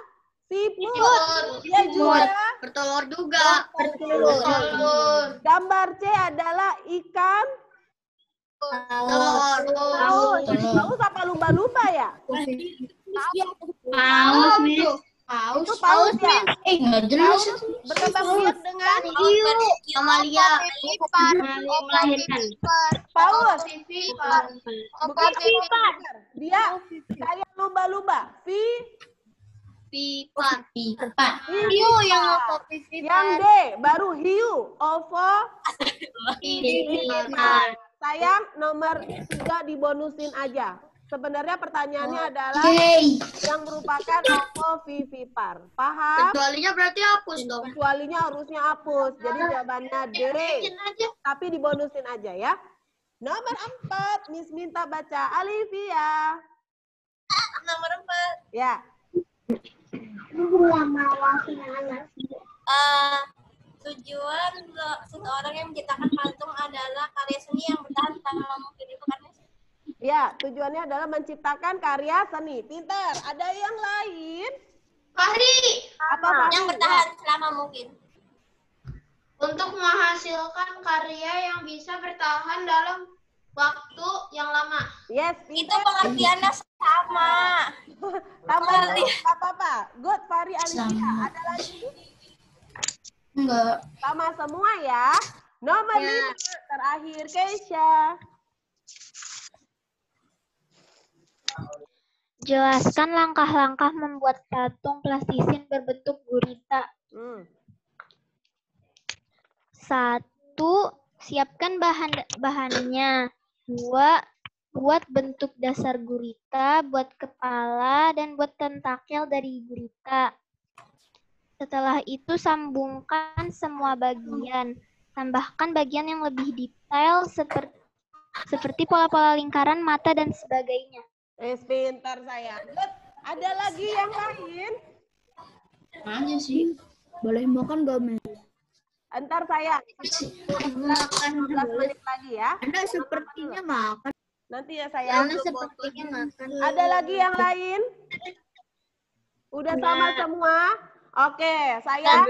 siput. Dia juga Bertelur juga. Gambar C adalah ikan paus apa lumba-lumba ya? Paus, Miss. Itu paus ya? Nggak jelas. Berkembang biak dengan Amalia. Melahirkan. paus. Bukan vipar. Dia kayak lumba-lumba. Pipar. Hiu yang Yang D baru hiu. Sayang nomor 3 dibonusin aja. Sebenarnya pertanyaannya adalah yang merupakan ovovivipar. Paham? Kecualinya berarti hapus dong. Kecualinya harusnya hapus. Jadi jawabannya D. Tapi dibonusin aja ya. Nomor 4, Miss minta baca. Alivia. Nomor 4. Ya. Tujuan seseorang yang menciptakan patung adalah karya seni yang bertahan selama mungkin, itu kan? Ya, tujuannya adalah menciptakan karya seni. Pinter. Ada yang lain? Fahri. Apa Fahri? Yang bertahan selama mungkin. Untuk menghasilkan karya yang bisa bertahan dalam waktu yang lama. Yes, Itu pinter. pengertiannya sama. Tambah apa-apa. Good, Fahri Alivia. Ada lagi? Enggak. Sama semua ya. Nomor 5 terakhir Keisha. Jelaskan langkah-langkah membuat patung plastisin berbentuk gurita. 1. Siapkan bahannya. 2. Buat bentuk dasar gurita, buat kepala, dan buat tentakel dari gurita. Setelah itu sambungkan semua bagian. Tambahkan bagian yang lebih detail seperti pola-pola lingkaran, mata, dan sebagainya. Pintar saya. Good. Ada lagi yang lain? Aja sih. Boleh makan gak, Miss? Ntar saya 15 menit lagi ya. Anda sepertinya makan. Nanti ya saya. Anda sepertinya makan. Ada lagi yang lain? Udah sama semua? Oke, saya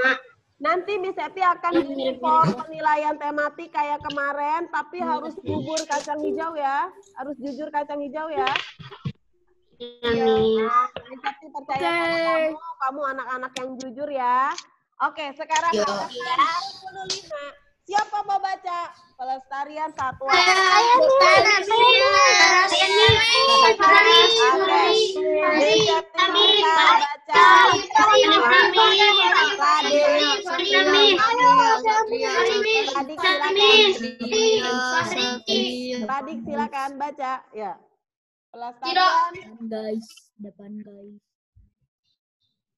nanti Miss Eti akan bikin form penilaian tematik kayak kemarin, tapi harus bubur kacang hijau ya. Harus jujur kacang hijau ya. Nah, Miss Eti percaya sama kamu anak-anak yang jujur ya. Oke, sekarang pelestarian 25. Siapa mau baca? Pelestarian satwa. Radik silakan baca. Ya. Pelestarian. Guys, depan guys.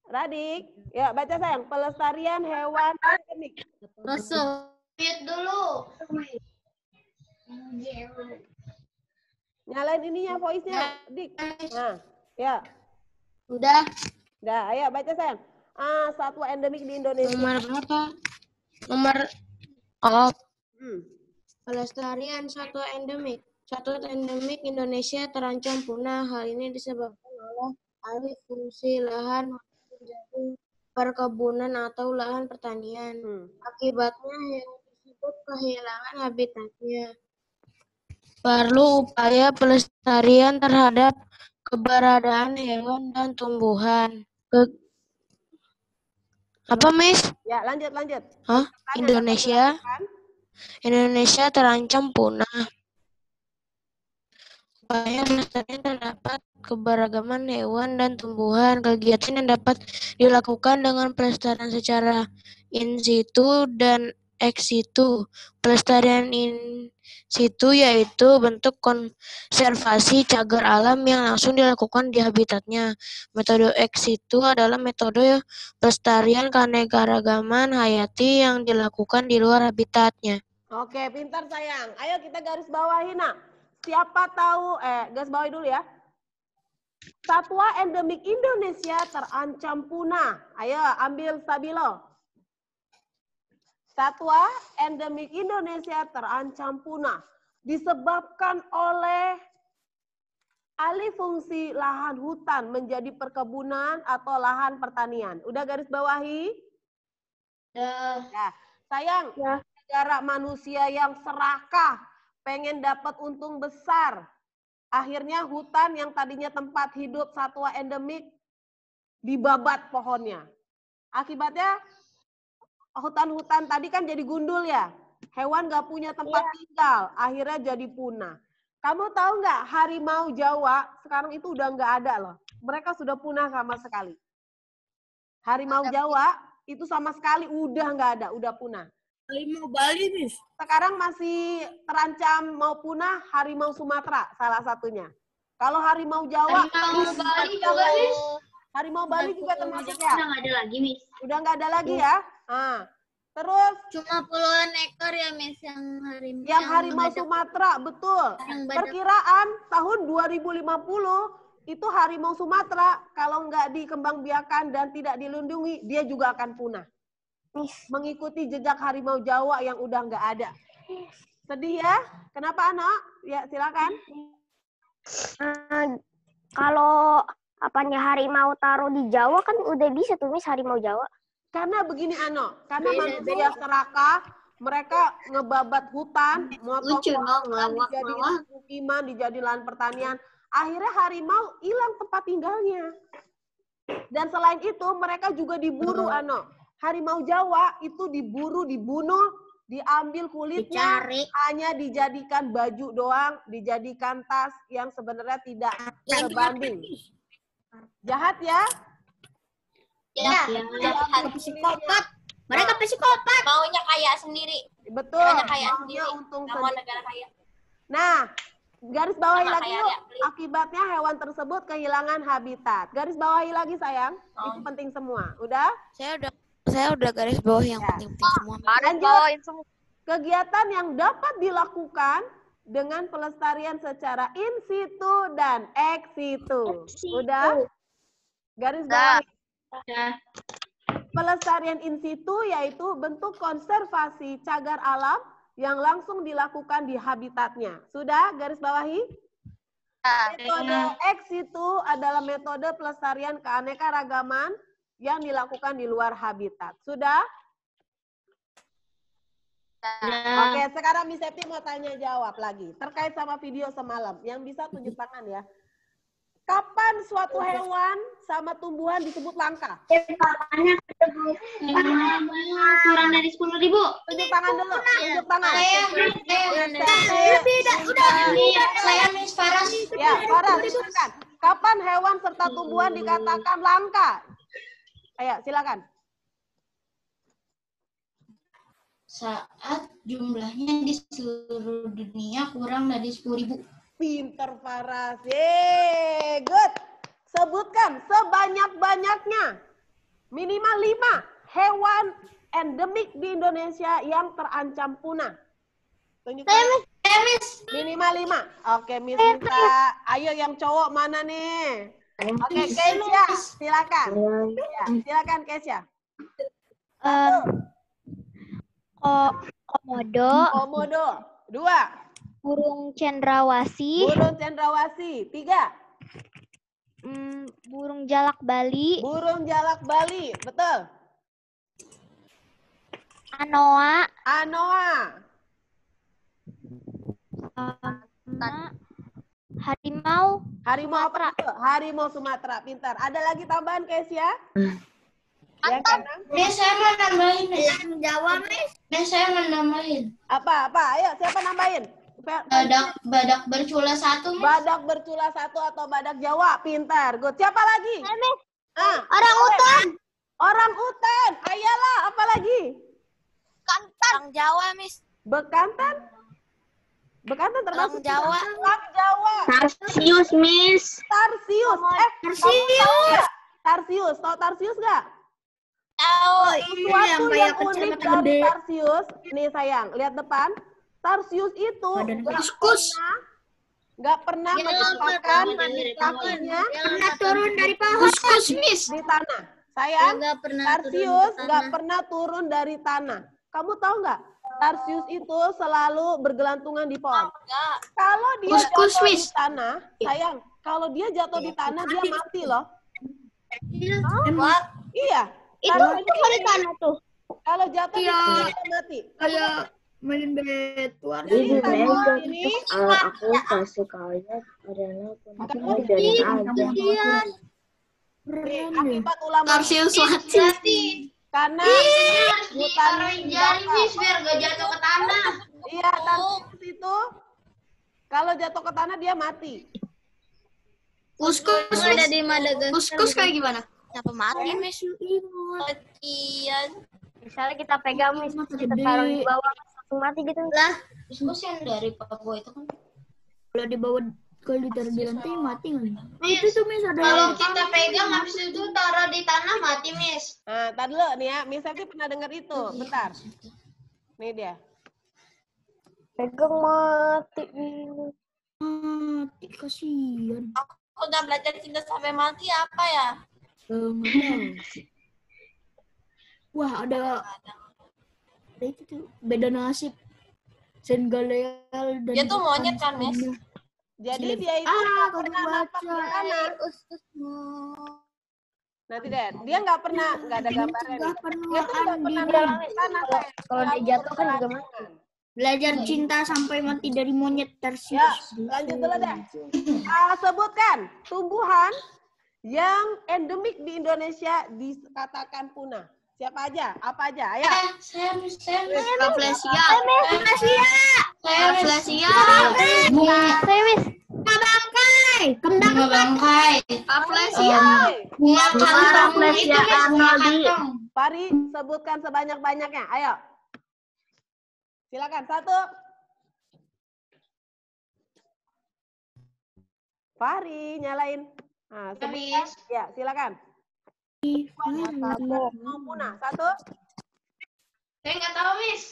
Radik, ya baca sayang. Pelestarian hewan endemik. Lihat dulu. Nyalain ininya voice-nya, Dik. Nah, ya. Udah. Dah, ayo baca sayang. Satwa endemik di Indonesia. Nomor berapa? Nomor oh. Pelestarian satwa endemik. Satwa endemik Indonesia terancam punah. Hal ini disebabkan oleh alih fungsi lahan menjadi perkebunan atau lahan pertanian. Akibatnya hewan tersebut kehilangan habitatnya. Perlu upaya pelestarian terhadap keberadaan hewan dan tumbuhan. Apa, Miss? Ya, lanjut. Hah? Indonesia terancam punah. Upaya pelestarian terdapat keberagaman hewan dan tumbuhan. Kegiatan yang dapat dilakukan dengan pelestarian secara in situ dan ex situ. Pelestarian in situ yaitu bentuk konservasi cagar alam yang langsung dilakukan di habitatnya. Metode ex situ adalah metode pelestarian keanekaragaman hayati yang dilakukan di luar habitatnya. Oke, pintar sayang. Ayo kita garis bawahi, nak. Siapa tahu, garis bawahi dulu ya. Satwa endemik Indonesia terancam punah. Ayo, ambil stabilo. Satwa endemik Indonesia terancam punah. Disebabkan oleh alih fungsi lahan hutan menjadi perkebunan atau lahan pertanian. Udah garis bawahi? Nah, sayang, negara manusia yang serakah, pengen dapat untung besar. Akhirnya hutan yang tadinya tempat hidup satwa endemik dibabat pohonnya. Akibatnya hutan-hutan tadi kan jadi gundul ya. Hewan nggak punya tempat tinggal, akhirnya jadi punah. Kamu tahu nggak harimau Jawa sekarang itu udah nggak ada loh. Mereka sudah punah sama sekali. Harimau Jawa itu sama sekali udah nggak ada, udah punah. Harimau Bali, Miss. Sekarang masih terancam mau punah harimau Sumatera salah satunya. Kalau harimau Jawa, harimau Bali juga termasuk ya. Udah nggak ada lagi, Miss. Udah nggak ada lagi ya. Terus cuma puluhan ekor ya, Miss, yang harimau Sumatera, betul. Perkiraan tahun 2050 itu harimau Sumatera kalau nggak dikembangbiakan dan tidak dilindungi, dia juga akan punah. Mengikuti jejak harimau Jawa yang udah nggak ada. Sedih ya? Kenapa, anak? Ya, silakan. Kalau harimau taruh di Jawa kan udah bisa tuh, Miss, harimau Jawa. Karena begini, Ano. Karena manusia serakah, mereka ngebabat hutan, motong pohon, dijadiin pemukiman, dijadiin lahan pertanian. Akhirnya harimau hilang tempat tinggalnya. Dan selain itu, mereka juga diburu, Ano. Harimau Jawa itu diburu, dibunuh, diambil kulitnya, hanya dijadikan baju doang, dijadikan tas yang sebenarnya tidak sebanding. Jahat ya? Ya, psikopat. Mereka psikopat. Maunya kaya sendiri. Betul. Maunya kaya sendiri. Untung mau negara kaya. Nah, garis bawahi lagi yuk. Akibatnya hewan tersebut kehilangan habitat. Garis bawahi lagi sayang. Itu penting semua. Udah? Saya udah garis bawah yang penting-penting semua. Lanjut. Kegiatan yang dapat dilakukan dengan pelestarian secara in situ dan ex situ. Udah? Garis bawah. Pelestarian in situ yaitu bentuk konservasi cagar alam yang langsung dilakukan di habitatnya. Sudah garis bawahi? Metode ex situ adalah metode pelestarian keanekaragaman yang dilakukan di luar habitat. Sudah? Oke, sekarang Miss Septi mau tanya jawab lagi terkait sama video semalam. Yang bisa tunjuk tangan ya. Kapan suatu hewan sama tumbuhan disebut langka? Kurang dari 10.000. Tunjuk tangan dulu. Tunjuk tangan. Saya Miss Farah. Ya, Farah, silakan. Kapan hewan serta tumbuhan dikatakan langka? Ayo, silakan. Saat jumlahnya di seluruh dunia kurang dari 10.000. Pinter Faras. Yeay, good. Sebutkan sebanyak-banyaknya. Minimal 5 hewan endemik di Indonesia yang terancam punah. Tunjukkan. Minimal 5. Oke, Miss Lisa. Ayo yang cowok mana nih? Oke, Kesia. Silakan. Ya, silakan Kesia. Komodo. 2. Burung cendrawasih. Burung cendrawasih. 3. Burung jalak Bali. Burung jalak Bali. Betul. Anoa. Harimau. Harimau apa itu? Harimau Sumatera. Pintar. Ada lagi tambahan, Kesia? Yang keenam. Saya mau nambahin. Jawab, Miss. Saya mau nambahin. Apa? Ayo, siapa nambahin? Badak bercula 1, Miss. Badak bercula 1 atau badak Jawa. Pintar. Good. Siapa lagi? Orang utan. Orang utan. Ayalah, apa lagi? Orang Jawa, Miss. Bekantan? Bekantan termasuk Jawa. Orang Jawa. Tarsius, Miss. Tarsius. Tarsius. Tahu Tarsius nggak? Sesuatu yang unik dari Tarsius. Nih sayang, lihat depan. Tarsius itu nggak pernah menyebabkan kakinya Pernah turun dari pohon. Miss. di tanah. Sayang, Tarsius nggak pernah turun dari tanah. Kamu tahu nggak? Tarsius itu selalu bergelantungan di pohon. Kalau dia jatuh di tanah, sayang, kalau dia jatuh di tanah dia mati loh. Iya. Kalau di tanah tuh. Kalau jatuh di tanah dia mati. Kayak main betuan. Jadi ini aku kasih kalian Ariana aja. akibat ulama Tarsius karena Ditaruhin jari, Miss, biar gak jatuh ke tanah. Iya, Tarsius itu kalau jatuh ke tanah dia mati. Kuskus ada di Madagaskar. Kuskus kayak gimana? Kenapa mati, Miss? Misalnya kita pegang, Miss, kita taruh di bawah, langsung mati gitu. Lah, kuskus yang dari Papua itu kan. Kalau dibawa, kalau ditaruh di lantai mati nggak? Itu tuh, Miss, ada. Kalau kita pegang habis itu taruh di tanah mati, Miss. Nah, tadi dulu nih ya, Miss Septi pernah dengar itu. Bentar. Nih dia. Pegang mati. Mati, kasihan. Aku udah belajar cinta sampai mati apa ya? Wah, ada itu tuh beda nasib. Senggaleal dan Dia tuh monyet kan, Miss? Jadi dia itu nggak pernah napak di tanah. Nanti deh, dia nggak ada gambarnya. Dia tuh nggak pernah napak di tanah. Kalau dia jatuh kan juga mati. Belajar cinta sampai mati dari monyet Tarsius. Ya, lanjut dulu deh. Sebutkan tumbuhan yang endemik di Indonesia dikatakan punah. Siapa aja? Apa aja? Ayo. Saya Rafflesia. Bunga bangkai. Rafflesia. Bunga kantong. Itu kantong. Fari, sebutkan sebanyak-banyaknya. Ayo. Silakan. 1. Fari, nyalain. Nah, sebutkan. Ya, silakan. Mau punah. 1. Saya nggak tahu, Miss.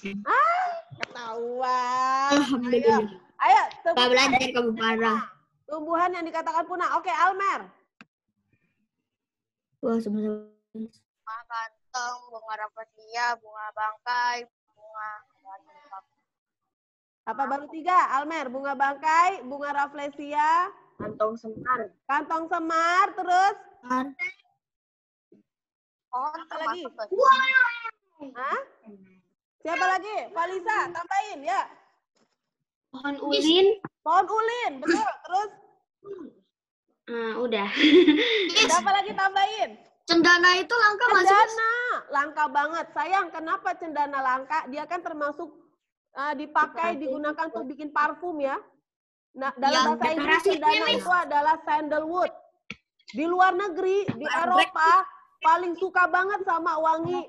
Ketahuan. Alhamdulillah. Ayo, Kita belajar kamu parah. tumbuhan yang dikatakan punah. Oke, Almer. Wah, sama-sama. potong, bunga rafflesia, bunga bangkai, bunga Apa baru 3? Almer, bunga bangkai, bunga rafflesia, Kantong semar. kantong semar, terus pohon apa lagi? termasuk. Hah? Siapa lagi? Valisa, tambahin ya. Pohon ulin. Pohon ulin, betul. Terus Udah. siapa lagi tambahin? Cendana itu langka masih. Cendana, langka banget. Sayang, kenapa cendana langka? Dia kan termasuk dipakai, digunakan untuk bikin parfum ya. Nah, dalam bahasa Inggris cendana itu adalah sandalwood. Di luar negeri, di Eropa, paling suka banget sama wangi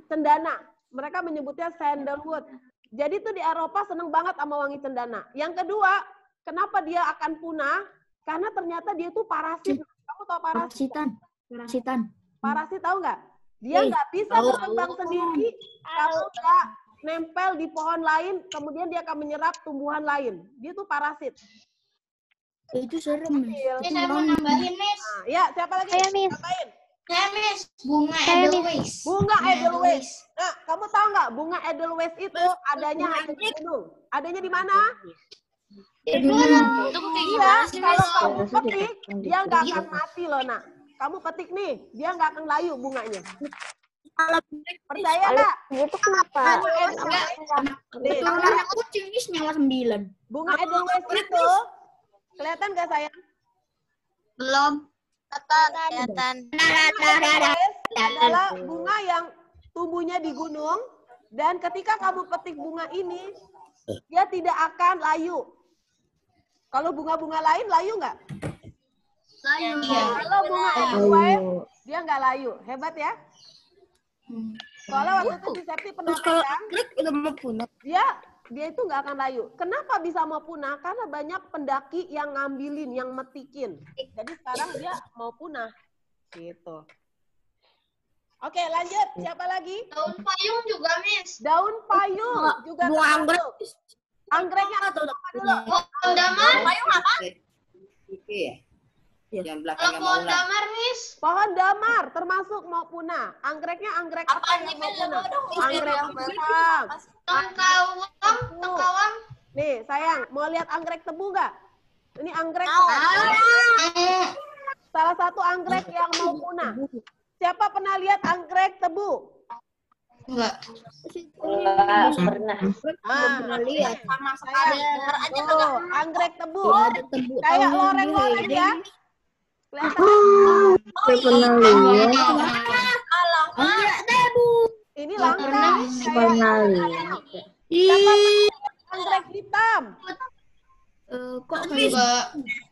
cendana. Mereka menyebutnya sandalwood. Jadi tuh di Eropa seneng banget sama wangi cendana. Yang kedua, kenapa dia akan punah? Karena ternyata dia tuh parasit. Kamu tahu parasit? Parasitan. Parasit tahu nggak? Dia nggak bisa berkembang sendiri kalau nggak nempel di pohon lain, kemudian dia akan menyerap tumbuhan lain. Dia tuh parasit. Itu serem. Saya mau nambahin, Miss. Nah, ya, siapa lagi? Saya, Miss. Tambahin. Saya, Miss. Bunga Edelweiss. Bunga Edelweiss. Nah, kamu tahu nggak bunga Edelweiss itu adanya hanya di gunung? Adanya di mana? Iya, kalau kamu petik, dia nggak akan mati loh, nak. Kamu petik nih, dia nggak akan layu bunganya. Percaya nggak? Itu kenapa? Nih, Anak kucing ini nyawa 9. bunga Edelweiss itu, kelihatan nggak sayang? Belum. Kelihatan. Edelweiss adalah bunga yang tumbuhnya di gunung, dan ketika kamu petik bunga ini, dia tidak akan layu. Kalau bunga-bunga lain layu nggak? Layu. Kalau bunga Edelweiss, dia nggak layu. Hebat ya? Soalnya waktu itu si Septi pernah pegang, udah mau punah. dia itu nggak akan layu. Kenapa bisa mau punah? Karena banyak pendaki yang ngambilin, yang metikin. Jadi sekarang dia mau punah. Gitu. Oke, lanjut. Siapa lagi? Daun payung juga, Miss. Daun payung juga termasuk. Anggreknya apa dulu? Pohon damar. Payung apa? Itu ya. Yang Kalau belakangnya pohon Maula. damar, Miss. Pohon damar termasuk mau punah. Anggreknya anggrek apa yang mau punah? Anggrek hitam. Tengkawang. Nih, sayang, mau lihat anggrek tebu nggak? Ini anggrek. Salah satu anggrek yang mau punah. Siapa pernah lihat anggrek tebu? Enggak. Pernah. Pernah lihat. Sama sekali. Dengar aja Tuh, anggrek tebu. Tebu. Kayak loreng-loreng ya. Kelihatan? Saya pernah lihat. Alamak. Ini langka. Pernah lihat. Siapa pernah lihat anggrek hitam? Kok Enggak.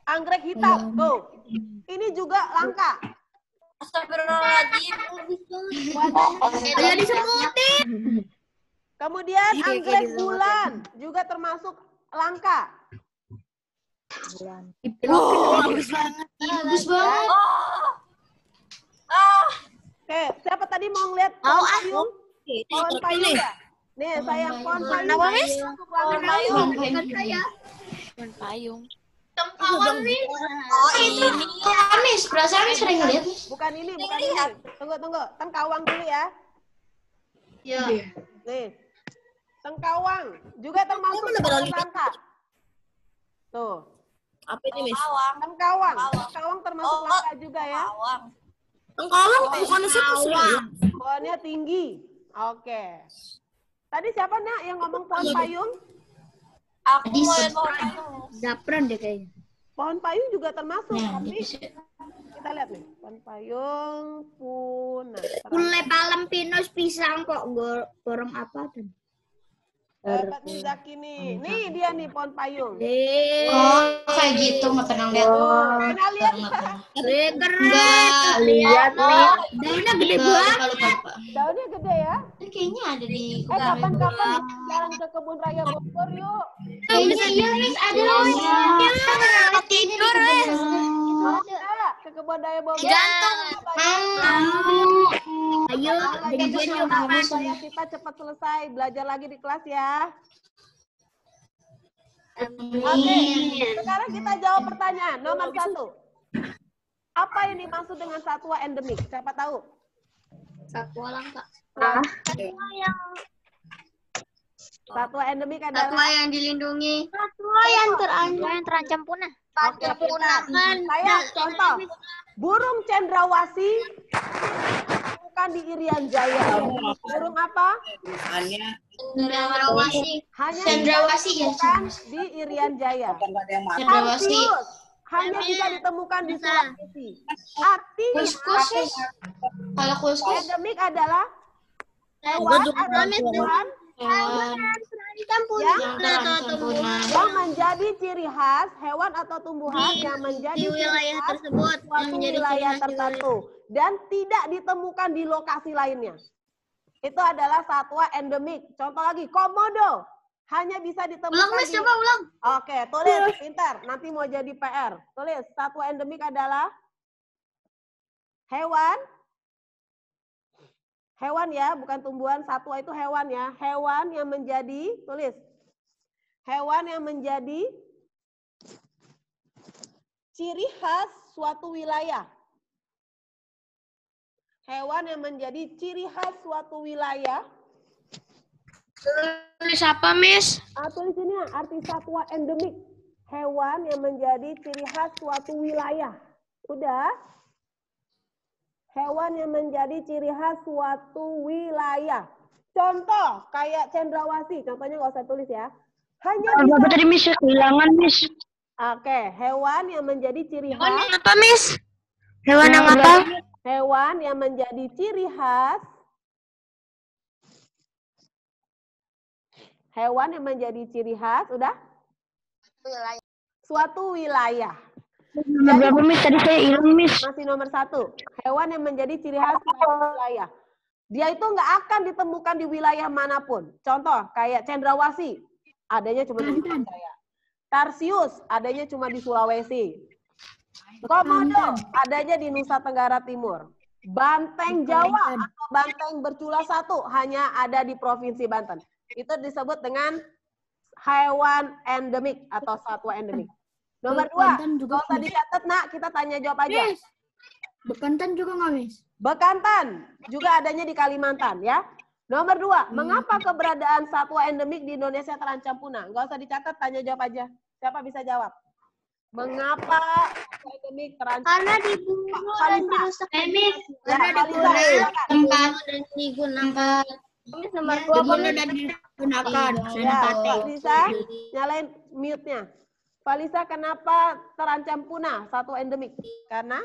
Anggrek hitam. Tuh. Ini juga langka. Astagfirullahaladzim. Ayo disebutin. Kemudian anggrek bulan juga termasuk langka. Bagus banget. Bagus banget. Oke, siapa tadi mau ngeliat pohon payung? Pohon payung ya? Nih, sayang pohon payung. Apa, Miss? Pohon payung. Pohon payung. Tengkawang, Miss. Oh, ini. Miss, perasaan Miss sering ngeliat, Miss. Bukan ini, bukan ini. Tunggu. Tengkawang dulu ya. Ya. Nih. Tengkawang juga termasuk pohon langka. Tuh. Apa ini, Miss? Tengkawang. Tengkawang termasuk langka juga ya. Tengkawang bukan sih. Pohonnya tinggi. Oke. Tadi siapa nak yang ngomong pohon payung? Aku mau lihat pohon payung. Dapran deh kayaknya. Pohon payung juga termasuk, tapi kita lihat nih. Pohon payung punah. Mulai palem pinus pisang kok gorong apa tuh? Dapat nih Zaki nih. Nih dia nih pohon payung. Oh, kayak gitu. Nggak pernah lihat. Pernah lihat? Enggak. Lihat nih. Daunnya gede banget. Lupa. Daunnya gede ya. Kayaknya ada di. Kapan-kapan jalan ke kebun raya Bogor yuk. Kayaknya iya, Miss. Ada. Tidur, Mau nggak ke kebun raya Bogor? Jantung. Ayo, jadi Supaya kita cepat selesai belajar lagi di kelas ya. Oke, sekarang kita jawab pertanyaan nomor 1. Apa yang dimaksud dengan satwa endemik? Siapa tahu? Satwa langka. Satwa endemik adalah Satwa yang dilindungi. Satwa yang terancam punah. Oke, saya contoh. Burung cendrawasih bukan di Irian Jaya. Burung apa? Cendrawasih. Hanya Cendrawasih ya. ditemukan di Irian Jaya. Cendrawasih. Tarsius hanya bisa ditemukan di Sulawesi. Artinya Kuskus. Kalau kuskus. endemik adalah hewan atau tumbuhan yang menjadi ciri khas, hewan atau tumbuhan yang menjadi Di wilayah tersebut yang suatu menjadi wilayah ciri khas di tertentu dan tidak ditemukan di lokasi lainnya. Itu adalah satwa endemik. Contoh lagi, komodo hanya bisa ditemukan Ulang, Miss, coba ulang. Oke, tulis pintar. Nanti mau jadi PR. Tulis, satwa endemik adalah hewan ya, bukan tumbuhan. Satwa itu hewan ya. Hewan yang menjadi, tulis. Hewan yang menjadi ciri khas suatu wilayah. Hewan yang menjadi ciri khas suatu wilayah. Tulis apa, Miss? Tulis ini arti satwa endemik. Hewan yang menjadi ciri khas suatu wilayah. Udah? Hewan yang menjadi ciri khas suatu wilayah. Contoh, kayak cendrawasih. Contohnya nggak usah tulis ya. Hanya bisa... Apa tadi, Miss? Kehilangan, Miss. Oke, hewan yang menjadi ciri khas. Hewan yang apa, Miss? Hewan yang apa? Hewan yang menjadi ciri khas. Hewan yang menjadi ciri khas, udah? Suatu wilayah. Nomor berapa, Miss? Tadi saya hilang, Miss. Masih nomor 1. Hewan yang menjadi ciri khas suatu wilayah. Dia itu nggak akan ditemukan di wilayah manapun. Contoh, kayak cendrawasih. Adanya cuma di Jaya. Tarsius, adanya cuma di Sulawesi. Komodo, adanya di Nusa Tenggara Timur. Banteng Jawa atau banteng bercula 1 hanya ada di Provinsi Banten. Itu disebut dengan hewan endemik atau satwa endemik. Nomor 2, nggak usah dicatat, nak. Kita tanya jawab aja. Miss, bekantan juga nggak, Miss? Bekantan juga adanya di Kalimantan, ya. Nomor 2, mengapa keberadaan satwa endemik di Indonesia terancam punah? Nggak usah dicatat, tanya jawab aja. Siapa bisa jawab? Mengapa satwa endemik terancam? Karena dibunuh dan dirusak. Miss, Ya, karena Kalisa, dan digunakan. Nomor 2 Dibunuh dan digunakan. ya, bisa nyalain mute-nya. Valisa, kenapa terancam punah satwa endemik? Karena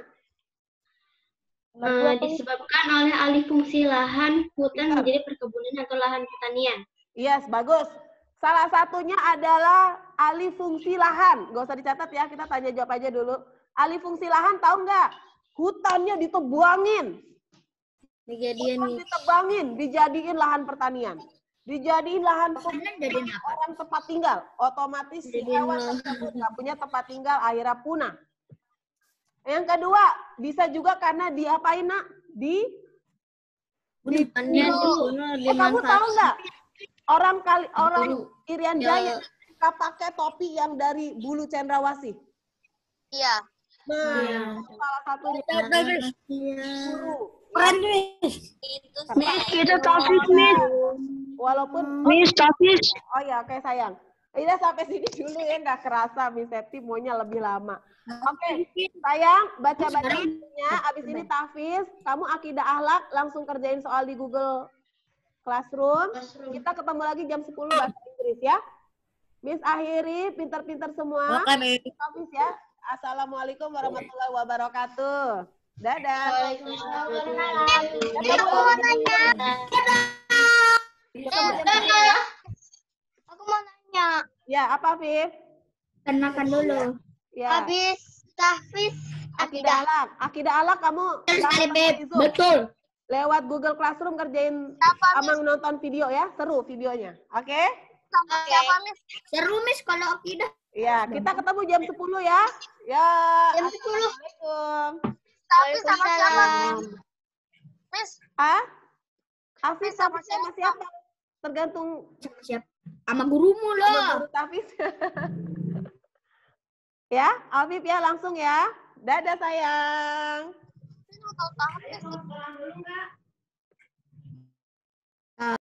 Disebabkan oleh alih fungsi lahan hutan menjadi perkebunan atau lahan pertanian. yes, bagus. Salah satunya adalah alih fungsi lahan. Gak usah dicatat ya, kita tanya jawab aja dulu. Alih fungsi lahan tahu nggak? Hutannya ditebuangin. Ditebangin, dijadiin lahan pertanian. Dijadiin lahan orang tempat tinggal. Otomatis si hewan tersebut nggak punya tempat tinggal, akhirnya punah. Yang kedua, bisa juga karena diapain, nak? Kamu tahu nggak? Orang Irian Jaya suka pakai topi yang dari bulu cendrawasih. Iya. Nah, salah satunya. Keren, Miss. Miss, kita tafis, Miss. Walaupun Miss, tafis. Oh ya, oke sayang. Ini sampai sini dulu ya, nggak kerasa Miss Septi maunya lebih lama. Oke, sayang, baca-bacanya, abis ini tafis, kamu akidah akhlak, langsung kerjain soal di Google Classroom. Kita ketemu lagi jam 10 bahasa Inggris ya. Miss akhiri, pinter-pinter semua. Oke, Miss. Tafis ya. Assalamualaikum warahmatullahi wabarakatuh. Dadah. Aku mau tanya. Aku mau nanya. Ya, apa, Viv? Kenakan dulu. Ya. Habis tahfiz Akidah alak. Akidah alak kamu Betul. lewat Google Classroom kerjain sama nonton video ya. Seru videonya. Oke? Seru, Miss, kalau akidah. Iya, kita ketemu jam 10 ya. Ya. Jam 10. Assalamualaikum. Tapi sama siapa? Miss, Hafiz sama siapa? Tergantung Siap. Sama gurumu sama loh. guru Hafiz. Ya, Afif ya langsung ya. Dadah sayang. tahu Hafiz.